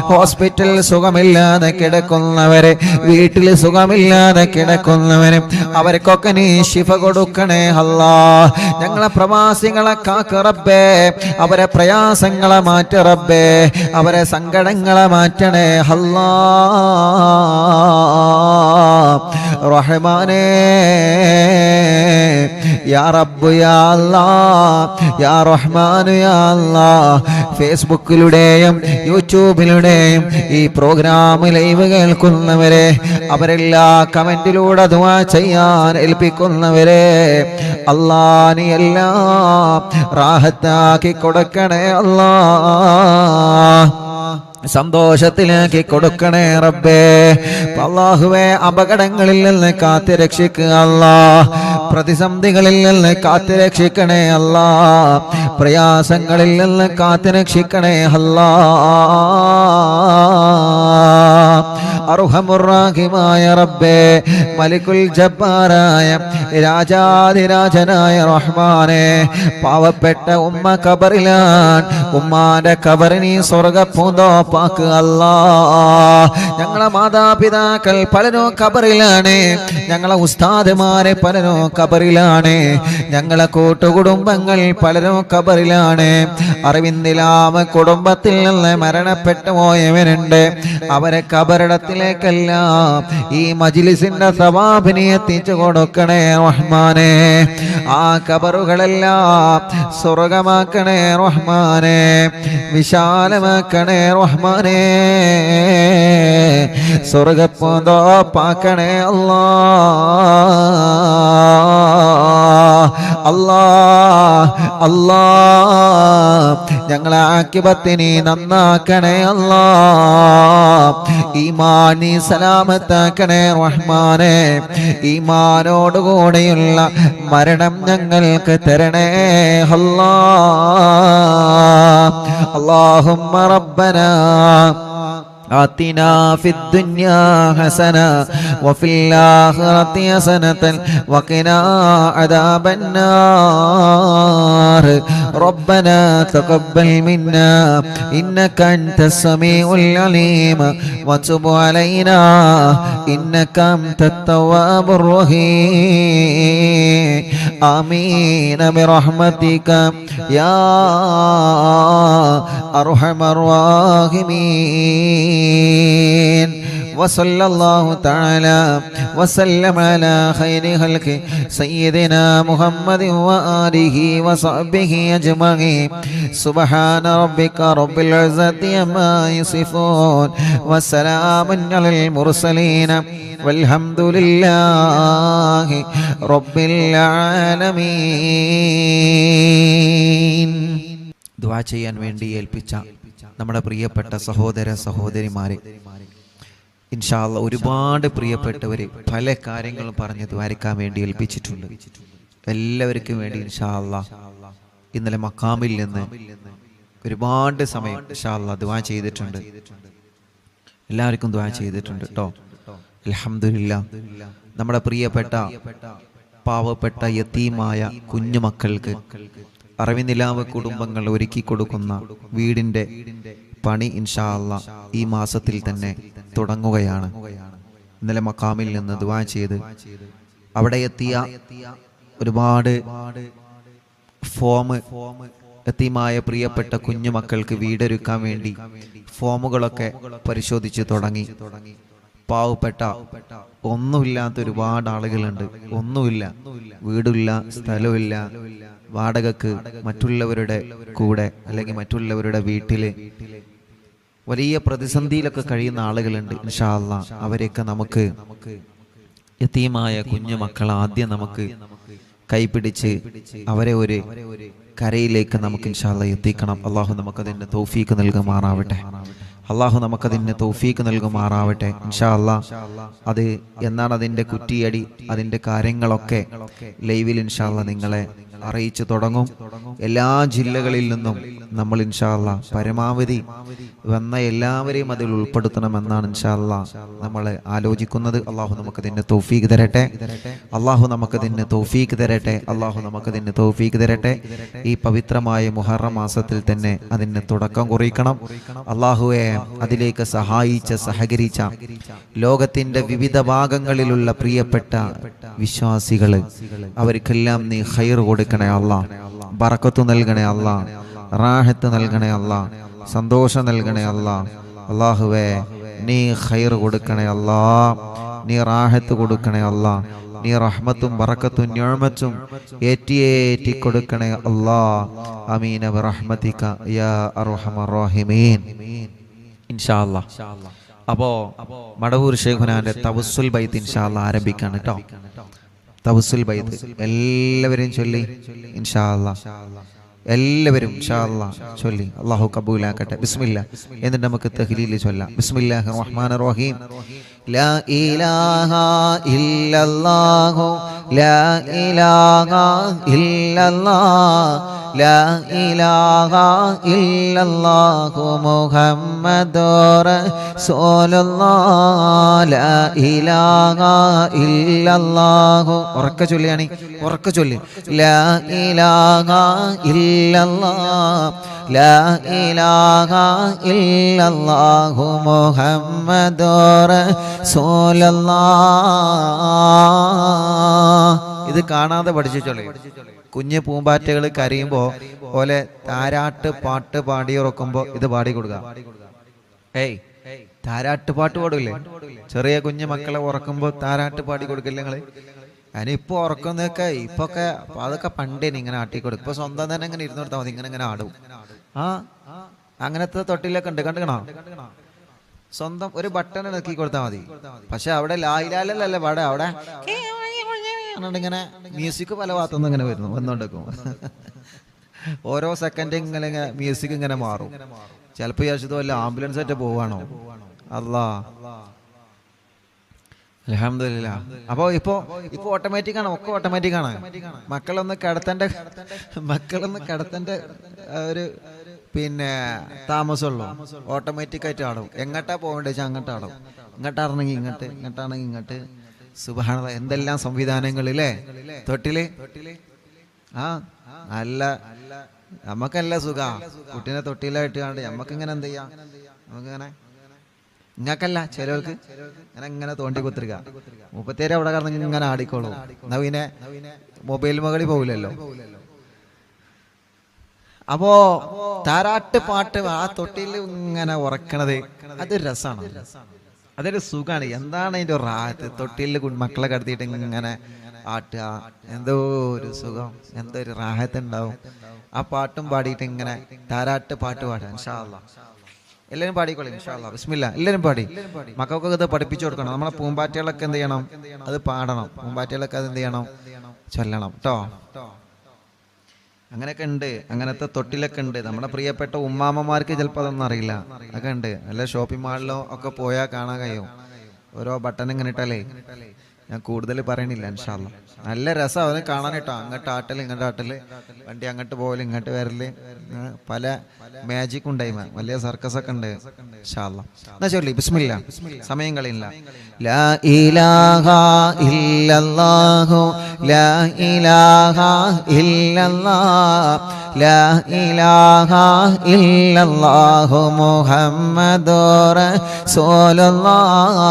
ഹോസ്പിറ്റൽ സുഖമില്ലാതെ കിടക്കുന്നവരെ, വീട്ടിൽ സുഖമില്ലാതെ കിടക്കുന്നവരെ, അവർക്കൊക്കെ നീ ശിഫ കൊടുക്കണേ അല്ലാ. ഞങ്ങളെ പ്രവാസികളെ കാക്ക റബ്ബേ. അവരെ പ്രയാസങ്ങളെ മാറ്റ റബ്ബേ. അവരെ സങ്കടങ്ങളെ മാറ്റണേ അല്ലാ. റഹ്മാനേ യാ റബ്ബ് യാ അല്ലാഹ് യാ റഹ്മാനു യാ അല്ലാഹ്. ഫേസ്ബുക്കിലൂടെയും യൂട്യൂബിലൂടെയും ഈ പ്രോഗ്രാം ലൈവ് കേൾക്കുന്നവരെ, അവരെല്ലാ കമന്റിലൂടെ ദുആ ചെയ്യാൻ ഏൽപ്പിക്കുന്നവരെ അല്ലാ നീ എല്ലാം റാഹത്താക്കി കൊടുക്കണേ അല്ലാ. സന്തോഷത്തിലാക്കി കൊടുക്കണേ റബ്ബേ. അല്ലാഹുവേ അപകടങ്ങളിൽ നിന്ന് കാത്ത് രക്ഷിക്കുക അല്ലാ. പ്രതിസന്ധികളിൽ നിന്ന് കാത്ത് രക്ഷിക്കണേ അല്ലാ. പ്രയാസങ്ങളിൽ നിന്ന് കാത്ത് രക്ഷിക്കണേ അല്ലാ. അർഹമുർ റഹീമായ റബ്ബേ, മലിക്കുൽ ജബ്ബാറായ രാജാധിരാജനായ റഹ്മാനേ, പാവപ്പെട്ട ഉമ്മ ഖബറിലാൻ. ഉമ്മാന്റെ ഖബറിനെ സ്വർഗ്ഗപ്പൂന്തോപ്പാക്ക് അല്ലാ. ഞങ്ങളെ മാതാപിതാക്കൾ പലരും ഖബറിലാണ്. ഞങ്ങളെ ഉസ്താദുമാരെ പലരും ഖബറിലാണ്. ഞങ്ങളെ കൂട്ടുകുടുംബങ്ങൾ പലരും ഖബറിലാണ്. അറിവിന്ദിലാവ് കുടുംബത്തിൽ നിന്ന് മരണപ്പെട്ടു പോയവരുണ്ട്. അവരെ ഖബറിടത്തിലേക്കെല്ലാം ഈ മജ്ലിസിന്റെ സവാബിനെ എത്തിച്ചു കൊടുക്കണേ റഹ്മാനേ. ആ ഖബറുകളെല്ലാം സ്വർഗമാക്കണേ റഹ്മാനേ. വിശാലമാക്കണേ റഹ്മാനേ. സ്വർഗ്ഗപ്പൂന്തോപ്പാക്കണേ അല്ലാ. അല്ലാ അല്ലാ ഞങ്ങളെ ആക്കിബത്തിനെ നന്നാക്കണേ അല്ലാ. ഈമാനി സലാമത്താക്കണേ റഹ്മാനെ. ഈമാനോടുകൂടെയുള്ള മരണം ഞങ്ങൾക്ക് തരണേ അല്ലാ. അല്ലാഹുമ്മ റബ്ബനാ آتنا في الدنيا حسنة وفي الآخرة حسنة وقنا عذاب النار. ربنا تقبل منا إنك أنت السميع العليم وتب علينا إنك أنت التواب الرحيم. آمين برحمتك يا أرحم الراحمين. وصلى الله تعالى وسلم على خير خلق سيدنا محمد وآله وصحبه أجمعين. سبحان ربك رب العزة عما يصفون وسلام على المرسلين والحمد لله رب العالمين. ദുആ ചെയ്യാൻ വേണ്ടി ഏൽപ്പിച്ച നമ്മുടെ പ്രിയപ്പെട്ട സഹോദര സഹോദരിമാരെ, ഇൻഷാ അല്ലാഹ് ഒരുപാട് പ്രിയപ്പെട്ടവർ പല കാര്യങ്ങളും പറഞ്ഞ് ദ്വാരക്കാൻ വേണ്ടി ഏൽപ്പിച്ചിട്ടുണ്ട്. എല്ലാവർക്കും വേണ്ടി ഇൻഷാ അല്ലാഹ് ഇന്നലെ മക്കാമിൽ നിന്ന് ഒരുപാട് സമയം ഇൻഷാ അല്ലാഹ് ദുആ ചെയ്തിട്ടുണ്ട്. എല്ലാവർക്കും ദുആ ചെയ്തിട്ടുണ്ട് കേട്ടോ. അൽഹംദുലില്ലാ. നമ്മുടെ പ്രിയപ്പെട്ട പാവപ്പെട്ട യതീമായ കുഞ്ഞുമക്കൾക്ക് അറിവിനിലാവ് കുടുംബങ്ങൾ ഒരുക്കി കൊടുക്കുന്ന വീടിന്റെ പണി ഇൻഷാ അല്ലാഹ് ഈ മാസത്തിൽ തന്നെ തുടങ്ങുകയാണ്. ഇന്നലെ മക്കാമിൽ നിന്ന് ദുആ ചെയ്ത് അവിടെ എത്തിയ ഒരുപാട് ഫോം യതീമായ പ്രിയപ്പെട്ട കുഞ്ഞുമക്കൾക്ക് വീടൊരുക്കാൻ വേണ്ടി ഫോമുകളൊക്കെ പരിശോധിച്ച് തുടങ്ങി. പാവപ്പെട്ട ഒന്നുമില്ലാത്ത ഒരുപാട് ആളുകളുണ്ട്. ഒന്നുമില്ല, വീടില്ല, സ്ഥലമില്ല, വാടകക്ക് മറ്റുള്ളവരുടെ കൂടെ അല്ലെങ്കിൽ മറ്റുള്ളവരുടെ വീട്ടില് വലിയ പ്രതിസന്ധിയിലൊക്കെ കഴിയുന്ന ആളുകളുണ്ട്. ഇൻഷാ അല്ലാഹ് അവരെയൊക്കെ നമുക്ക് യതീമായ കുഞ്ഞു മക്കൾ ആദ്യം നമുക്ക് കൈപിടിച്ച് അവരെ ഒരു കരയിലേക്ക് നമുക്ക് ഇൻഷാ അല്ലാഹ് എത്തിക്കണം. അള്ളാഹു നമുക്കതിൻ്റെ തൗഫീക്ക് നൽകുമാറാവട്ടെ. അള്ളാഹു നമുക്കതിന് തൗഫീക്ക് നൽകുമാറാവട്ടെ ഇൻഷാ അല്ലാഹ്. അത് എന്നാണ് അതിൻ്റെ കുറ്റിയടി, അതിൻ്റെ കാര്യങ്ങളൊക്കെ ലൈവിൽ ഇൻഷാ അല്ലാഹ് നിങ്ങളെ അറിയിച്ചു തുടങ്ങും. എല്ലാ ജില്ലകളിൽ നിന്നും നമ്മൾ ഇൻഷാ അല്ലാഹ് പരമാവധി വന്ന എല്ലാവരെയും അതിൽ ഉൾപ്പെടുത്തണമെന്നാണ് ഇൻഷാ അല്ലാഹ് നമ്മൾ ആലോചിക്കുന്നത്. അള്ളാഹു നമുക്കതിന് തൗഫീക്ക് തരട്ടെ. അള്ളാഹു നമുക്കതിന് തൗഫീക്ക് തരട്ടെ. അള്ളാഹു നമുക്കതിന് തൗഫീക്ക് തരട്ടെ. ഈ പവിത്രമായ മുഹറം മാസത്തിൽ തന്നെ അതിന് തുടക്കം കുറിക്കണം. അള്ളാഹുവെ അതിലേക്ക് സഹായിച്ച സഹകരിച്ച ലോകത്തിന്റെ വിവിധ ഭാഗങ്ങളിലുള്ള പ്രിയപ്പെട്ട വിശ്വാസികള് അവർക്കെല്ലാം നീ ഖൈർ കൊടുക്കണേ അല്ലാ, ബറക്കത്ത് നൽകണേ അല്ലാ, റാഹത്ത് നൽകണേ അല്ലാ, സന്തോഷം നൽകണേ അല്ലാ. അല്ലാഹുവേ നീ ഖൈർ കൊടുക്കണേ അല്ലാ, നീ റാഹത്ത് കൊടുക്കണേ അല്ലാ, നീ റഹ്മത്തും ബറക്കത്തും നിഅമത്തും ഏറ്റി കൊടുക്കണേ അല്ലാ. ആമീന ബിറഹ്മതിക യാ അർഹമർ റഹീമീൻ ഇൻഷാ അല്ലാഹ്. അപ്പോ മടവൂർ ശൈഖുനാന്റെ തവസ്സുൽ ബൈത്ത് ഇൻഷാ അല്ലാഹ് ആരംഭിക്കാണ് കേട്ടോ. തവസ്സുൽ ബൈത്ത് എല്ലാവരും ചൊല്ലി ഇൻഷാ അല്ലാഹ്. എല്ലാവരും ഇൻഷാ അല്ലാഹ് ചൊല്ലി അല്ലാഹു കബൂലാക്കട്ടെ. ബിസ്മില്ലാ. എന്നിട്ട് നമുക്ക് തഹ്ലീൽ ചൊല്ലാം. ബിസ്മില്ലാഹിർ റഹ്മാനിർ റഹീം. ലാ ഇലാഹ ഇല്ലല്ലാഹു ലാ ഇലാഹ ഇല്ലല്ലാഹ് ലാ ഇലാഹ ഇല്ലല്ലാഹു മുഹമ്മദുർ റസൂലുള്ളാഹ് ലാ ഇലാഹ ഇല്ലല്ലാഹു. ഉറക്കെ ചൊല്ലിയാണ്, ഉറക്കെ ചൊല്ലി. ലാ ഇലാഹ ഇല്ലല്ലാഹ് ലാ ഇലാഹ ഇല്ലല്ലാഹു മുഹമ്മദുർ റസൂലുള്ളാഹ്. ഇത് കാണാതെ പഠിച്ചു ചൊല്ലി. കുഞ്ഞ് പൂമ്പാറ്റകൾ കരയുമ്പോ പോലെ താരാട്ട് പാട്ട് പാടി ഉറക്കുമ്പോ ഇത് പാടി കൊടുക്കുക. ഏയ് താരാട്ട് പാട്ട് പാടൂല്ലേ? ചെറിയ കുഞ്ഞു മക്കളെ ഉറക്കുമ്പോ താരാട്ട് പാടി കൊടുക്കില്ല നിങ്ങള്? ഞാനിപ്പോ ഉറക്കുന്നതൊക്കെ ഇപ്പൊക്കെ അതൊക്കെ പണ്ടേ ഇങ്ങനെ ആട്ടി കൊടുക്കും. ഇപ്പൊ സ്വന്തം തന്നെ ഇങ്ങനെ ഇരുന്ന് കൊടുത്താൽ മതി, ഇങ്ങനെ ആടും. ആ അങ്ങനത്തെ തൊട്ടിലൊക്കെ ഉണ്ട്, കണ്ടുകണോ? സ്വന്തം ഒരു ബട്ടൺ ഇറക്കി കൊടുത്താൽ മതി. പക്ഷെ അവിടെ ലായിലാലല്ലേ പാടെ, അവിടെ ഇങ്ങനെ മ്യൂസിക് പല ഭാഗത്തുനിന്ന് ഇങ്ങനെ വരുന്നു വന്നോണ്ടിരിക്കും. ഓരോ സെക്കൻഡ് ഇങ്ങനെ മ്യൂസിക് ഇങ്ങനെ മാറും. ചിലപ്പോൾ വിചാരിച്ചത് വല്ല ആംബുലൻസ് ആയിട്ട് പോവാണോ? അല്ലാ അൽഹംദുലില്ലാഹ്. അപ്പോൾ ഇപ്പോൾ ഓട്ടോമാറ്റിക്കാണ്, ഒക്കെ ഓട്ടോമാറ്റിക്കാണ്. മക്കളൊന്ന് കിടത്തേണ്ട ഒരു പിന്നെ താമസമുള്ളൂ. ഓട്ടോമാറ്റിക്കായിട്ട് ആടും. എങ്ങോട്ടാ പോകേണ്ടത് വെച്ചാൽ അങ്ങോട്ട് ആടും. ഇങ്ങോട്ടാണെങ്കിൽ ഇങ്ങോട്ട്. സുബ്ഹാനല്ലാഹ്, എന്തെല്ലാം സംവിധാനങ്ങളില്ലേ തൊട്ടില്. നല്ല നമുക്കല്ല സുഖ കുട്ടീനെ തൊട്ടിയിലായിട്ട് കണ്ട് നമുക്കിങ്ങനെ എന്ത് ചെയ്യാം, നമുക്കിങ്ങനെ ഇങ്ങക്കല്ല ചിലവർക്ക് ഇങ്ങനെ തോണ്ടി കുത്തിരിക്ക. 37 അവിടെ കിടന്നെങ്കിൽ ഇങ്ങനെ ആടിക്കോളൂ. നവീനെ മൊബൈൽ മകളി പോകില്ലല്ലോ. അപ്പോ താരാട്ട് പാട്ട് ആ തൊട്ടിൽ ഇങ്ങനെ ഉറക്കണത് അതൊരു രസമാണ്, അതൊരു സുഖമാണ്. എന്താണ് അതിൻ്റെ ഒരു റാഹത്ത്? തൊട്ടിൽ മക്കളെ കടത്തിയിട്ട് ഇങ്ങനെ ആട്ടുക, എന്തോ ഒരു സുഖം, എന്തോ ഒരു റാഹത്ത് ഉണ്ടാവും. ആ പാട്ടും പാടിയിട്ട് ഇങ്ങനെ താരാട്ട് പാട്ട് പാടുക. ഇൻഷാ അല്ലാഹ് എല്ലാവരും പാടിക്കോളെ ഇൻഷാ അല്ലാഹ്. ബിസ്മില്ലാ. എല്ലാവരും പാടി. മക്കൾക്കൊക്കെ ഇത് പഠിപ്പിച്ചു കൊടുക്കണം. നമ്മളെ പൂമ്പാറ്റകളൊക്കെ എന്ത് ചെയ്യണം? അത് പാടണം. പൂമ്പാറ്റകളൊക്കെ അത് എന്ത് ചെയ്യണം? ചൊല്ലണം കേട്ടോ. അങ്ങനെയൊക്കെ ഉണ്ട്, അങ്ങനത്തെ തൊട്ടിലൊക്കെ ഉണ്ട്. നമ്മുടെ പ്രിയപ്പെട്ട ഉമ്മാമ്മമാർക്ക് ചിലപ്പോൾ അതൊന്നും അറിയില്ല. അതൊക്കെ ഉണ്ട്. അല്ല ഷോപ്പിംഗ് മാളിലോ ഒക്കെ പോയാൽ കാണാൻ കഴിയും. ഓരോ ബട്ടൺ ഇങ്ങനെ ഇട്ടല്ലേ. ഞാൻ കൂടുതൽ പറയണില്ല ഇൻഷാ അല്ലാഹ്. നല്ല രസം അവന് കാണാനിട്ടോ. അങ്ങോട്ട് ആട്ടല് ഇങ്ങോട്ട് ആട്ടല്, വണ്ടി അങ്ങോട്ട് പോകല് ഇങ്ങോട്ട് വരല്, പല മാജിക് ഉണ്ടായി. വലിയ സർക്കസ് ഒക്കെ ഉണ്ട് ഇൻഷാ അല്ലാഹ്. എന്നാ ചൊല്ലി ബിസ്മില്ലാ. സമയം കളയില്ല. ലാ ഇലാഹ ഇല്ലല്ലാഹു ലാ ഇലാഹ ഇല്ലല്ലാഹ് ലാ ഇലാഹ ഇല്ലല്ലാഹു മുഹമ്മദുർ റസൂലുള്ളാഹ്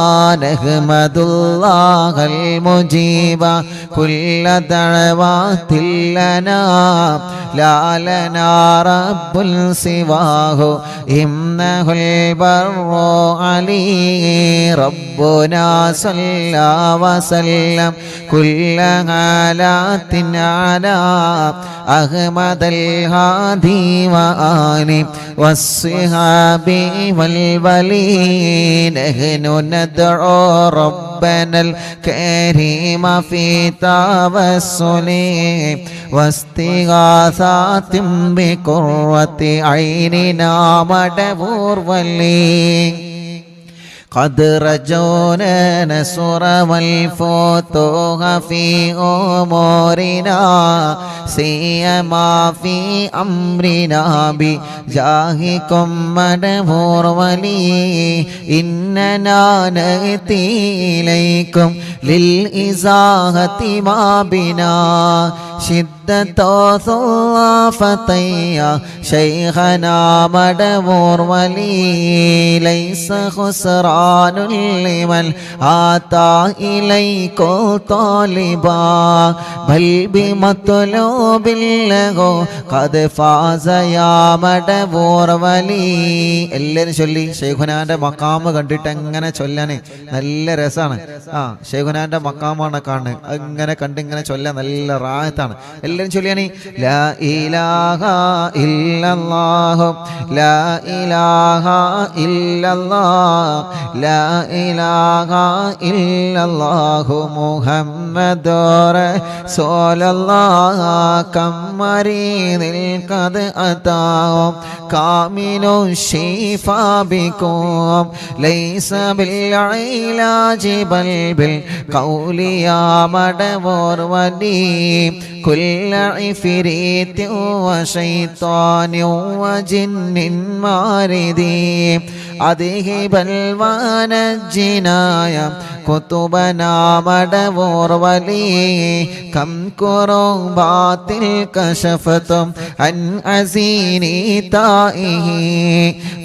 നഹ്മദുല്ലാഹൽ മുജീബ കുല്ല ദഅവാതിൽ ലനാ ലാ ലനാ റബ്ബുൽ സിവാഹു ഇന്നഹുൽ ബർറു അലീ റബ്ബുനാ സല്ലാ വസല്ലം കുല്ല ഹാലാത്തിൻ അലാ അഹ്മദൽ ഹാദി വആലി വസ്സിഹാബി വൽ വലി നഹ്നു നദ്ഉ റബ്ബനൽ കരീമ ഫീ തവസ്സുലി വസ്തിഗാസാതിൻ ബിഖുർവതി ഐനിനാ മടവൂർ വലി قد رجونا نصر والفتوح في أمورنا سيما في أمرنا بجاهكم مدبور ولي إننا نأتي إليكم للإزاحة ما بنا شدة ثلافتيا شيخنا مدبور ولي ليس خسران لمن آتى إليكم طالبا بل بمطلوب له قد فاز يا مدبور ولي. എല്ലാവരും ചൊല്ലി. ഷെയ്ഖുനാന്റെ മക്കാമ് കണ്ടിട്ട് എങ്ങനെ ചൊല്ലാന് നല്ല രസമാണ്. ഷെയ്ഖുനാന്റെ മക്കാമാണ് കാണുന്നത്. അങ്ങനെ കണ്ടിങ്ങനെ ചൊല്ലാൻ നല്ല റാഹത്താണ്. എല്ലാവരും ചൊല്ലിയാണി. ലാ ഇലാഹ ഇല്ലല്ലാഹു ലാ ഇലാഹ ഇല്ലല്ലാഹ് ലാ ഇലാഹ ഇല്ലല്ലാഹു മുഹമ്മദുർ റസൂലുള്ളാഹ് കമ്മരീനിൽ ഖദ് അതാഉം കാമിനു ശിഫാ ബികും ലൈസ ബിൽ ഇലാജി ബൽ ബിൽ ഖൗലി യാ മടവൂർ വലി കുല്ല ഇഫ്രീത്തിൻ വശൈത്താനിൻ വജിന്നിൻ മാരിദി അദ്ഹിബൽ വനജ്ജിനായ കുതുബനാ മടവൂർ വലി കം കുറുബാത്തിൽ കശഫതും അൻ അസീനി താഇഹി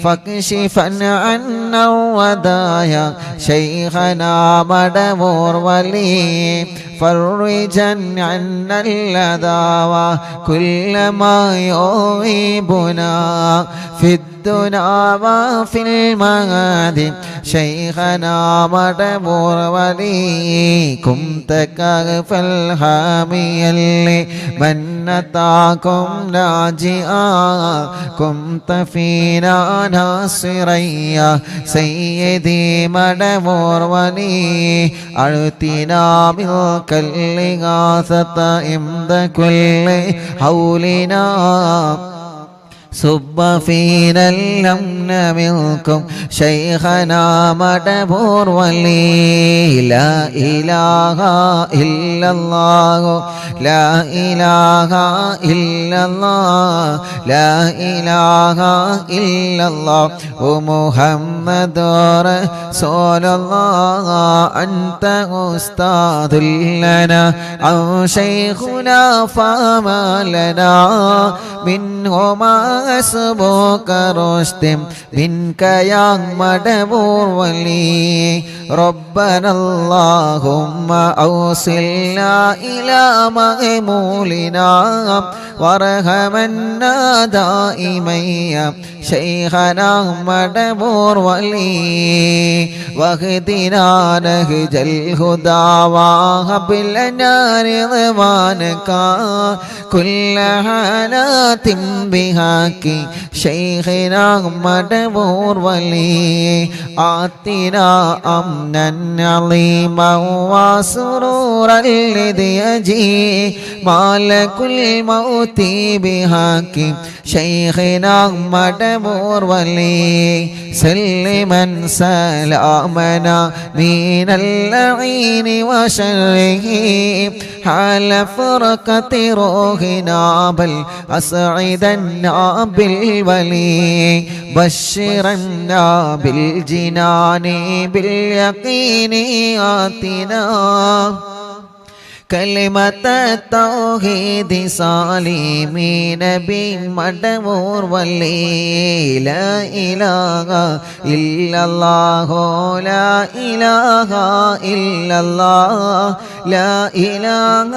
ഫക്ഷിഫൻ അന്ന വദായ ശൈഖനാ മടവൂർ വലി فرجا عنا الأذى كل ما يعيبنا في الدنيا وفي المعاد شيخنا مدبور ولي كنت كهف الحامي اللي من أتاكم لاجئا كنت فينا ناصريا سيدي مدبور ولي أعطنا ملك الإغاثة عند كل حولنا صب فينا الأمن منكم شيخنا مدبور ولي لا إله إلا الله لا إله إلا الله لا إله إلا الله ومحمد رسول الله أنت أستاذ لنا أو شيخنا فما لنا منهما أسبوك رشد منك يا مدبور ولي ربنا اللهم أوصلنا إلى مأمولنا وارحمنا دائما يا شيخنا مدبور ولي واهدنا نهج الهدى وهب لنا رضوانك كل حالات بهاك شيخنا مدبور ولي آتنا أمنا عظيما وسرورا الذي يجي مالك الموت بهاك شيخنا مدبور ولي سلما سلامنا من اللعين وشره حال فرقة روحنا بل أسعدنا بالولي بشرنا بالجنان باليقين آتنا كلمة التوحيد سالمين بمدبور ولي لا إله إلا الله لا إله إلا الله لا إله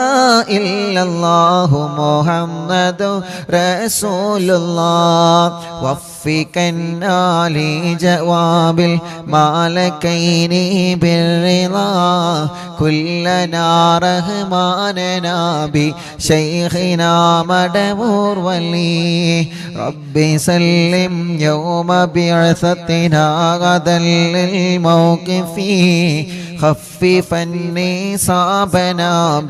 إلا الله محمد رسول الله وفقنا لجواب المالكين بالرضا كلنا رحماننا بشيخنا مدبور ولي ربي سلم يوم بعثتنا غدا للموقف خففني صابنا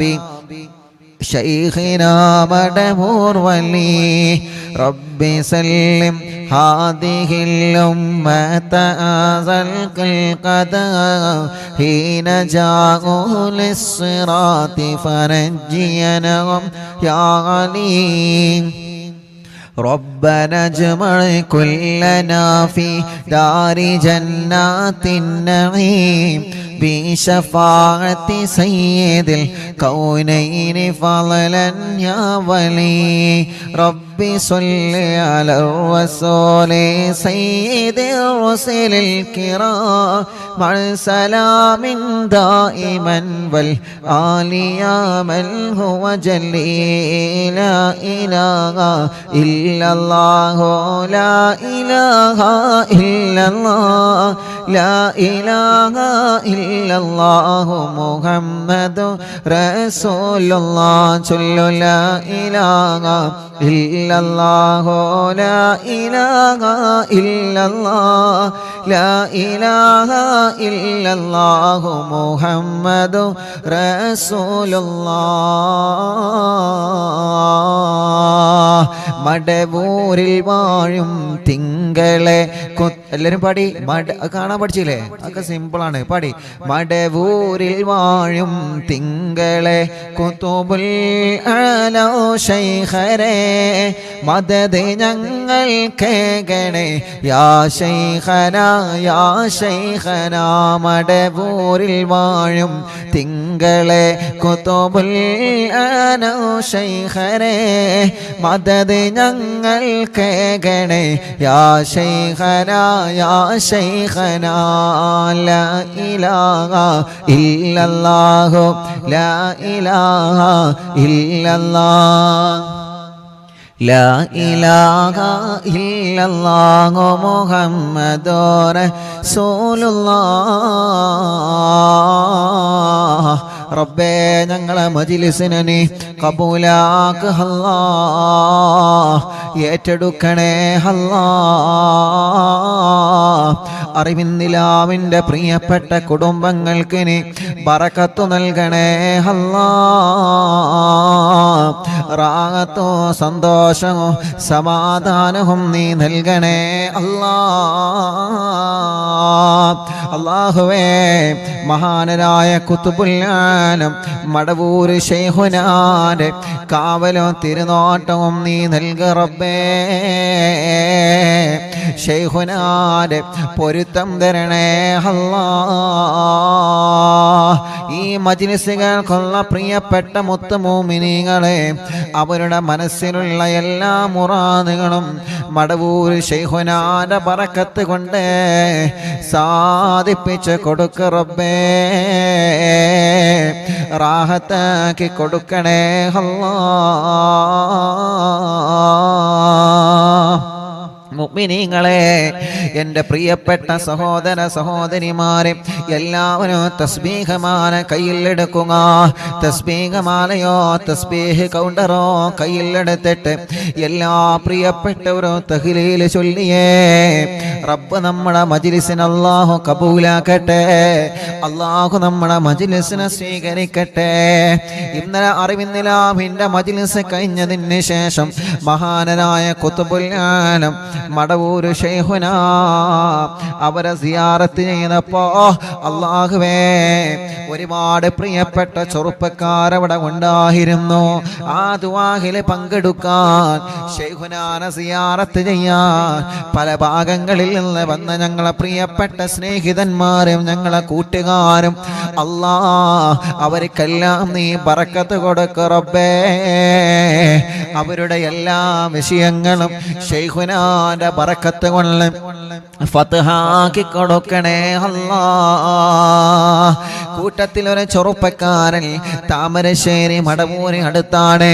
بشيخنا مدبور ولي ربي سلم هذه الأمة أزلق القدر حين جاءوا للصراط فرجينهم يا عليم ربنا اجمع كلنا في دار جنات النعيم بشفاعة سيد الكونين فضلا يا ولي ربي صل على الرسول سيد الرسل الكرام مع سلام دائما والآل يا من هو جلي لا إله إلا الله لا إله إلا الله لا إله إلا الله محمد رسول الله صلى لا إله إلا الله لا إله إلا الله لا إله إلا الله محمد رسول الله മടവൂരിൽ വാഴും തിങ്കളെ എല്ലാവരും പാടി കാണാൻ പഠിച്ചില്ലേ അതൊക്കെ സിമ്പിളാണ് പാടി മടവൂരിൽ വാഴും തിങ്കളെ കുതുബുൽ ആലോ ശൈഖരേ മദദ് ഞങ്ങൾ കേകണേ യാ ശൈഖനാ യാ ശൈഖനാ മടവൂരിൽ വാഴും തിങ്കളെ കുതുബുൽ ആലോ ശൈഖരേ മദദ് ഞങ്ങൾ കേകണേ യാ ശൈഖനാ യാ ശൈഖനാ ലാ ഇലാഹ ഇല്ലല്ലാഹു ലാ ഇലാഹ ഇല്ലല്ലാഹ് لا إله إلا الله محمد رسول الله റബ്ബേ ഞങ്ങളെ മജ്‌ലിസിനെ നീ കബൂലാക്ക് അല്ലാഹ് ഏറ്റെടുക്കണേ അല്ലാഹ് അറിവിന്നിലാവിൻ്റെ പ്രിയപ്പെട്ട കുടുംബങ്ങൾക്ക് നീ ബറക്കത്ത് നൽകണേ അല്ലാ. റാഹത്തോ സന്തോഷവും സമാധാനവും നീ നൽകണേ അല്ലാ. അല്ലാഹുവേ, മഹാനരായ ഖുതുബുൽ ആലം മടവൂർ ശൈഖുനാന്റെ കാവലും തിരുനോട്ടവും നീ നൽക റബ്ബേ. ശൈഖുനാന്റെ പൊരുത്തം തരണേ അല്ലാ. ഈ മജ്‌ലിസുകൾക്കുള്ള പ്രിയപ്പെട്ട മുത്തുമൂമിനീങ്ങളെ, അവരുടെ മനസ്സിലുള്ള എല്ലാ മുറാദുകളും മടവൂർ ശൈഖുനാന്റെ ബറക്കത്ത് കൊണ്ട് സാധിപ്പിച്ച് കൊടുക്ക റബ്ബേ. റാഹത്താക്കി കൊടുക്കണേ അല്ലാ. മുഅ്മിനീങ്ങളെ, എൻ്റെ പ്രിയപ്പെട്ട സഹോദര സഹോദരിമാരെ, എല്ലാവരും തസ്ബീഹമാല കയ്യിലെടുക്കുക. തസ്ബീഹമാലയോ തസ്ബീഹ് കൗണ്ടറോ കയ്യിലെടുത്തിട്ട് എല്ലാ പ്രിയപ്പെട്ടവരും തഹ്ലീൽ ചൊല്ലിയേ. റബ്ബ് നമ്മുടെ മജ്‌ലിസിനെ അല്ലാഹു കബൂലാക്കട്ടെ. അല്ലാഹു നമ്മുടെ മജ്‌ലിസിനെ സ്വീകരിക്കട്ടെ. ഇന്നലെ അറിവിന്നിലാവിൻ്റെ മജ്‌ലിസ് കഴിഞ്ഞതിന് ശേഷം മഹാനരായ ഖുതുബുൽ ആലം മടവൂര് ശൈഖുനാ അവരെ സിയാറത്ത് ചെയ്തപ്പോ അല്ലാഹുവേ, ഒരുപാട് പ്രിയപ്പെട്ട ചെറുപ്പക്കാരവിടെ ഉണ്ടായിരുന്നു. ആ ദുആഹിൽ പങ്കെടുക്കാൻ, ശൈഖുനാനെ സിയാറത്ത് ചെയ്യാൻ പല ഭാഗങ്ങളിൽ നിന്ന് വന്ന ഞങ്ങളെ പ്രിയപ്പെട്ട സ്നേഹിതന്മാരും ഞങ്ങളെ കൂട്ടുകാരും, അല്ലാ അവർക്കെല്ലാം നീ ബറക്കത്ത് കൊടുക്ക റബ്ബേ. അവരുടെ എല്ലാ വിഷയങ്ങളും ശൈഖുനാന്റെ ബറക്കത്ത് കൊണ്ട് ഫത്ഹാക്കി കൊടുക്കണേ അല്ലാ. കൂട്ടത്തിൽ ഒരു ചെറുപ്പക്കാരൻ താമരശ്ശേരി മടവൂരി അടുത്താണ്.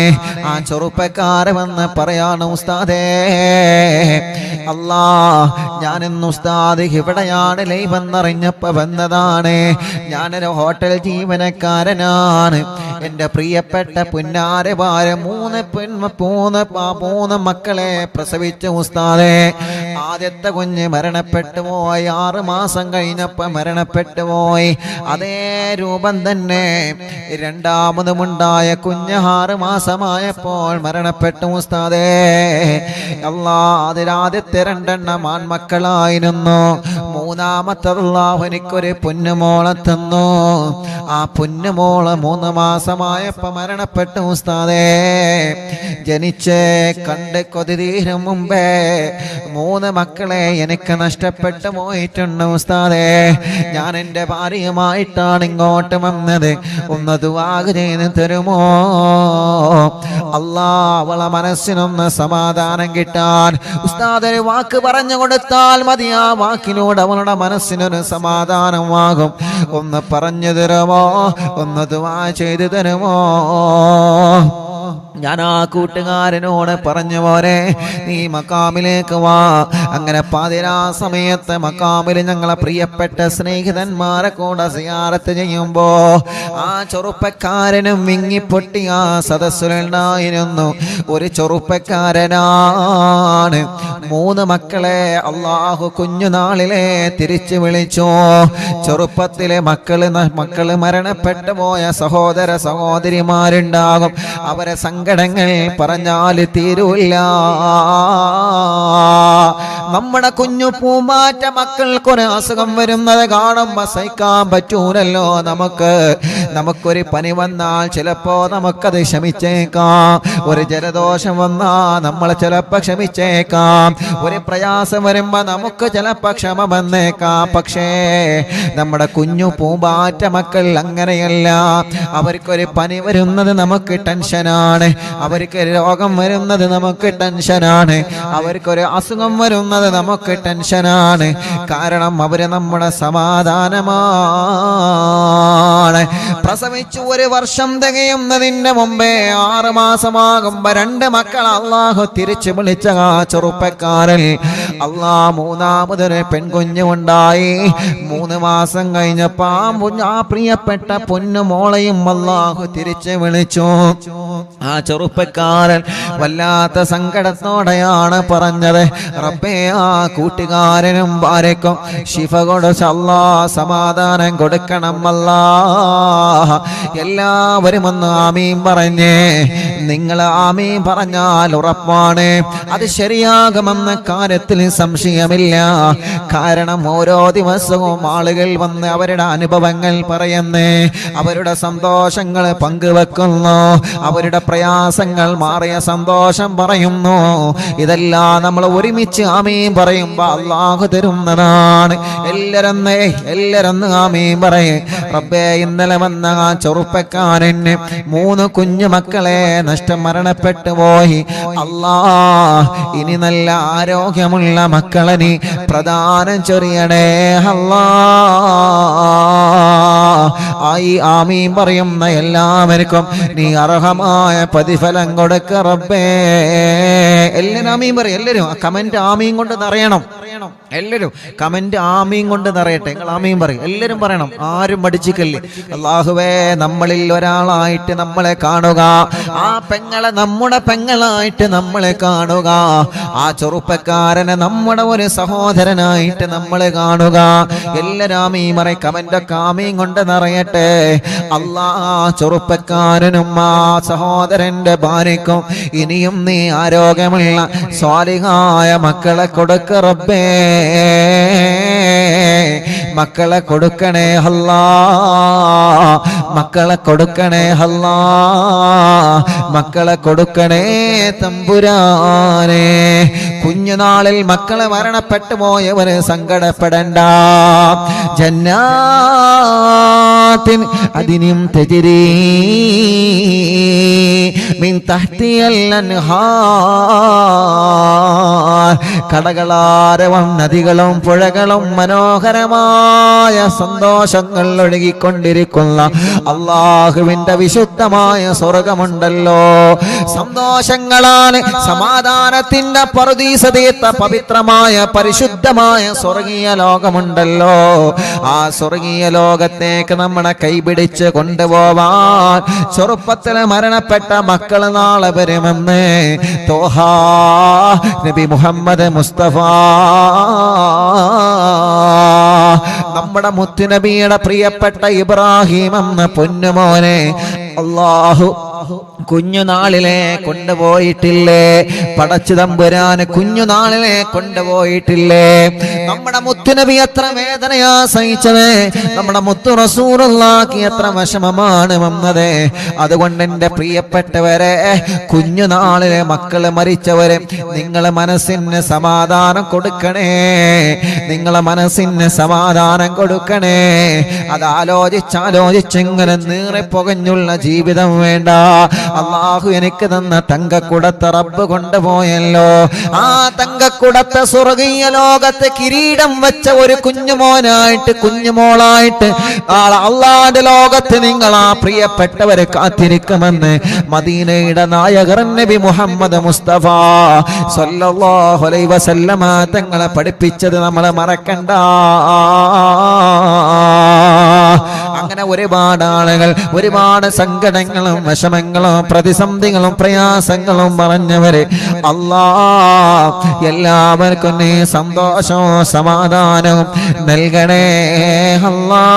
ആ ചെറുപ്പക്കാരൻ വന്ന് പറയാണ്, ഉസ്താദേ, അല്ലാ ഞാനിന്ന് ഉസ്താദ് ഇവിടെയാണ് ലൈവെന്നറിഞ്ഞപ്പോ വന്നതാണ്. ഞാനൊരു ഹോട്ടൽ ജീവനക്കാരനാണ്. എൻ്റെ പ്രിയപ്പെട്ട പുന്നാരഭാര മൂന്ന് മക്കളെ പ്രസവിച്ച ഉസ്താദേ. ആദ്യത്തെ കുഞ്ഞ് മരണപ്പെട്ടു പോയി, 6 മാസം കഴിഞ്ഞപ്പോൾ മരണപ്പെട്ടു പോയി. അതേ രൂപം തന്നെ രണ്ടാമതുമുണ്ടായ കുഞ്ഞ് 6 മാസമായപ്പോൾ മരണപ്പെട്ടു ഉസ്താദേ. അല്ലാ, അതിലാദ്യത്തെ 2 ആൺമക്കളായിരുന്നു. മൂന്നാമത്തെ അല്ലാഹു എനിക്കൊരു പൊന്നുമോളെ തന്നു. ആ പൊന്നുമോള് 3 മാസമായപ്പോൾ മരണപ്പെട്ടു ഉസ്താദേ. ജനിച്ച് കണ്ട് കൊതി തീരും മുമ്പേ 3 മക്കളെ എനിക്ക് നഷ്ടപ്പെട്ടു പോയിട്ടുണ്ട് ഉസ്താദേ. ഞാൻ എൻ്റെ ഭാര്യയുമായിട്ടാണ് ഇങ്ങോട്ട് വന്നത്. ഒന്ന് ദുആ ചെയ്ത് തരുമോ അല്ലാ? അവളെ മനസ്സിനൊന്ന് സമാധാനം കിട്ടാൻ ഉസ്താദ് ഒരു വാക്ക് പറഞ്ഞു കൊടുത്താൽ മതി. ആ വാക്കിനോട് അവളുടെ മനസ്സിനൊരു സമാധാനമാകും. ഒന്ന് പറഞ്ഞു തരുമോ? ഒന്ന് ദുആ ചെയ്തു തരുമോ? ഞാൻ ആ കൂട്ടുകാരനോട് പറഞ്ഞു, പോരെ നീ മക്കാമിലേക്ക് വാ. അങ്ങനെ പാതിരാ സമയത്ത് മക്കാമിൽ ഞങ്ങളെ പ്രിയപ്പെട്ട സ്നേഹിതന്മാരെ കൂടെ സിയാറത്ത് ചെയ്യുമ്പോ ആ ചെറുപ്പക്കാരനും വിങ്ങിപ്പൊട്ടി ആ സദസ്സിലുണ്ടായിരുന്നു. ഒരു ചെറുപ്പക്കാരനാണ്. 3 മക്കളെ അല്ലാഹു കുഞ്ഞുനാളിലെ തിരിച്ചു വിളിച്ചു. ചെറുപ്പത്തിലെ മക്കള് മരണപ്പെട്ടു പോയ സഹോദര സഹോദരിമാരുണ്ടാകും. അവരെ സങ്കടങ്ങൾ പറഞ്ഞാൽ തീരൂല്ല. നമ്മുടെ കുഞ്ഞു പൂമ്പാറ്റ മക്കൾക്കൊരു അസുഖം വരുന്നത് കാണുമ്പോൾ സഹിക്കാൻ പറ്റൂലല്ലോ. നമുക്കൊരു പനി വന്നാൽ ചിലപ്പോ നമുക്കത് ക്ഷമിച്ചേക്കാം. ഒരു ജലദോഷം വന്നാൽ നമ്മൾ ചിലപ്പോൾ ക്ഷമിച്ചേക്കാം. ഒരു പ്രയാസം വരുമ്പോ നമുക്ക് ചിലപ്പോ ക്ഷമ വന്നേക്കാം. പക്ഷേ നമ്മുടെ കുഞ്ഞു പൂമ്പാറ്റ മക്കൾ അങ്ങനെയല്ല. അവർക്കൊരു പനി വരുന്നത് നമുക്ക് ടെൻഷനാണ്. അവർക്ക് രോഗം വരുന്നത് നമുക്ക് ടെൻഷനാണ്. അവർക്കൊരു അസുഖം വരുന്നത് നമുക്ക് ടെൻഷനാണ്. കാരണം അവര് നമ്മുടെ സമാധാനമാണ്. പ്രസവിച്ചു 1 വർഷം തികയുന്നതിന് മുമ്പേ 6 മാസമാകുമ്പോ 2 മക്കൾ അല്ലാഹു തിരിച്ചു വിളിച്ച ആ ചെറുപ്പക്കാരൻ അല്ലാ മൂന്നാമതൊരു പെൺകുഞ്ഞുണ്ടായി. 3 മാസം കഴിഞ്ഞപ്പോ ആ പ്രിയപ്പെട്ട പൊന്നുമോളെയും അല്ലാഹു തിരിച്ചു വിളിച്ചു. ആ ചെറുപ്പക്കാരൻ വല്ലാത്ത സങ്കടത്തോടെയാണ് പറഞ്ഞത്, റബ്ബേ ആ കൂട്ടുകാരനും ഭാര്യക്കും ശിഫ കൊടുത്ത് അല്ലാ സമാധാനം കൊടുക്കണം അല്ലാ. എല്ലാവരും ഒന്ന് ആമീൻ പറഞ്ഞേ. നിങ്ങൾ ആമീൻ പറഞ്ഞാൽ ഉറപ്പാണ് അത് ശരിയാകുമെന്ന കാര്യത്തിൽ സംശയമില്ല. കാരണം ഓരോ ദിവസവും ആളുകൾ വന്ന് അവരുടെ അനുഭവങ്ങൾ പറയുന്നു, അവരുടെ സന്തോഷങ്ങൾ പങ്കുവെക്കുന്നു, അവരുടെ പ്രയാസങ്ങൾ മാറിയ സന്തോഷം പറയുന്നു. ഇതെല്ലാം നമ്മൾ ഒരുമിച്ച് ആമീൻ പറയുമ്പോൾ അല്ലാഹു തരുന്നതാണ്. എല്ലാരും ആമീൻ പറയേ. റബ്ബേ ഇന്നലെ വന്ന ആ ചെറുപ്പക്കാരന് 3 കുഞ്ഞു മക്കളെ മരണപ്പെട്ടു പോയി. അല്ലാ ഇനി നല്ല ആരോഗ്യമുള്ള മക്കളെ നീ പ്രദാനം ചൊരിയണേ അല്ലാ. ആയി ആമീൻ പറയുന്ന എല്ലാവർക്കും നീ അർഹമായ പ്രതിഫലം കൊടുക്ക റബ്ബേ. എല്ലാവരും ആമീൻ പറയും. എല്ലാവരും കമന്റ് ആമീൻ കൊണ്ട് നിറയണം. എല്ലാവരും കമന്റ് ആമീൻ കൊണ്ട് നിറയട്ടെ. നിങ്ങൾ ആമീൻ പറയും. എല്ലാവരും പറയണം, ആരും മടിച്ചിക്കല്ലേ. അല്ലാഹുവേ നമ്മളിൽ ഒരാളായിട്ട് നമ്മളെ കാണുക, ആ പെങ്ങളെ നമ്മുടെ പെങ്ങളായിട്ട് നമ്മളെ കാണുക, ആ ചെറുപ്പക്കാരനെ നമ്മുടെ ഒരു സഹോദരനായിട്ട് നമ്മളെ കാണുക. എല്ലാവരും ആമീൻ പറയും. കമന്റൊക്കെ ആമീൻ കൊണ്ട് നിറയട്ടെ. അല്ലാ ചെറുപ്പക്കാരനും ആ സഹോദരന്റെ ഭാര്യക്കും ഇനിയും നീ ആരോഗ്യമുള്ള സ്വാലിഹായ മക്കളെ കൊടുക്ക റബ്ബേ. മക്കളെ കൊടുക്കണേ അല്ലാ, മക്കളെ കൊടുക്കണേ അല്ലാ, മക്കളെ കൊടുക്കണേ തമ്പുരാനെ. കുഞ്ഞുനാളിൽ മക്കളെ മരണപ്പെട്ടു പോയവര് സങ്കടപ്പെടണ്ട. ജന്നാത്തിൻ അദിനും തജ്രീ മിൻ തഹ്തിയൽ അൻഹാർ. കടകളാരവം നദികളും പുഴകളും മനോഹരമായ സന്തോഷങ്ങൾ ഒഴുകിക്കൊണ്ടിരിക്കുന്ന അല്ലാഹുവിന്റെ വിശുദ്ധമായ സ്വർഗമുണ്ടല്ലോ. സന്തോഷങ്ങളാണ് സമാധാനത്തിന്റെ പറുദീസതീത്ത പവിത്രമായ പരിശുദ്ധമായ സ്വർഗീയ ലോകമുണ്ടല്ലോ. ആ സ്വർഗീയ ലോകത്തേക്ക് നമ്മളെ കൈപിടിച്ച് കൊണ്ടുപോവാൻ ചെറുപ്പത്തിൽ മരണപ്പെട്ട മക്കൾ നാളെ വരുമെന്ന് തോഹാ നബി മുഹമ്മദ് മുസ്തഫ നമ്മുടെ മുത്തുനബിയുടെ പ്രിയപ്പെട്ട ഇബ്രാഹിം എന്ന പൊന്നുമോനെ അല്ലാഹു കുഞ്ഞുനാളിലെ കൊണ്ടുപോയിട്ടില്ലേ? പടച്ചു തമ്പുരാന് കുഞ്ഞുനാളിലെ കൊണ്ടുപോയിട്ടില്ലേ? നമ്മുടെ മുത്തുനബി എത്ര വേദനയാ സഹിച്ചത്, നമ്മുടെ മുത്തു റസൂലുള്ളാഹിക്ക് എത്ര വിഷമമാണ് വന്നത്. അതുകൊണ്ട് എൻ്റെ പ്രിയപ്പെട്ടവരെ, കുഞ്ഞുനാളിലെ മക്കള് മരിച്ചവരെ നിങ്ങളെ മനസ്സിന് സമാധാനം കൊടുക്കണേ, നിങ്ങളെ മനസ്സിന് സമാധാനം കൊടുക്കണേ. അത് ആലോചിച്ചിങ്ങനെ നീറിപ്പുകഞ്ഞുള്ള ജീവിതം വേണ്ട. അല്ലാഹു എനിക്ക് തന്ന തങ്കക്കുടത്തെ റബ്ബ് കൊണ്ടുപോയല്ലോ. ആ തങ്കക്കുടത്തെ സ്വർഗീയ ലോകത്തെ കിരീടം വെച്ച ഒരു കുഞ്ഞുമോനായിട്ട് കുഞ്ഞുമോളായിട്ട് നാളെ അല്ലാഹുവിന്റെ ലോകത്ത് നിങ്ങൾ ആ പ്രിയപ്പെട്ടവരെ കാത്തിരിക്കുമെന്ന് മദീനയുടെ നായകർ നബി മുഹമ്മദ് മുസ്തഫ സല്ലല്ലാഹു അലൈഹി വസല്ലമ തങ്ങളെ പഠിപ്പിച്ചത് നമ്മൾ മറക്കണ്ട. അങ്ങനെ ഒരുപാട് ആളുകൾ ഒരുപാട് സങ്കടങ്ങളും വിഷമങ്ങളും പ്രതിസന്ധികളും പ്രയാസങ്ങളും പറഞ്ഞവര് അല്ലാഹ് എല്ലാവർക്കും നീ സന്തോഷവും സമാധാനവും നൽകണേ അല്ലാഹ്.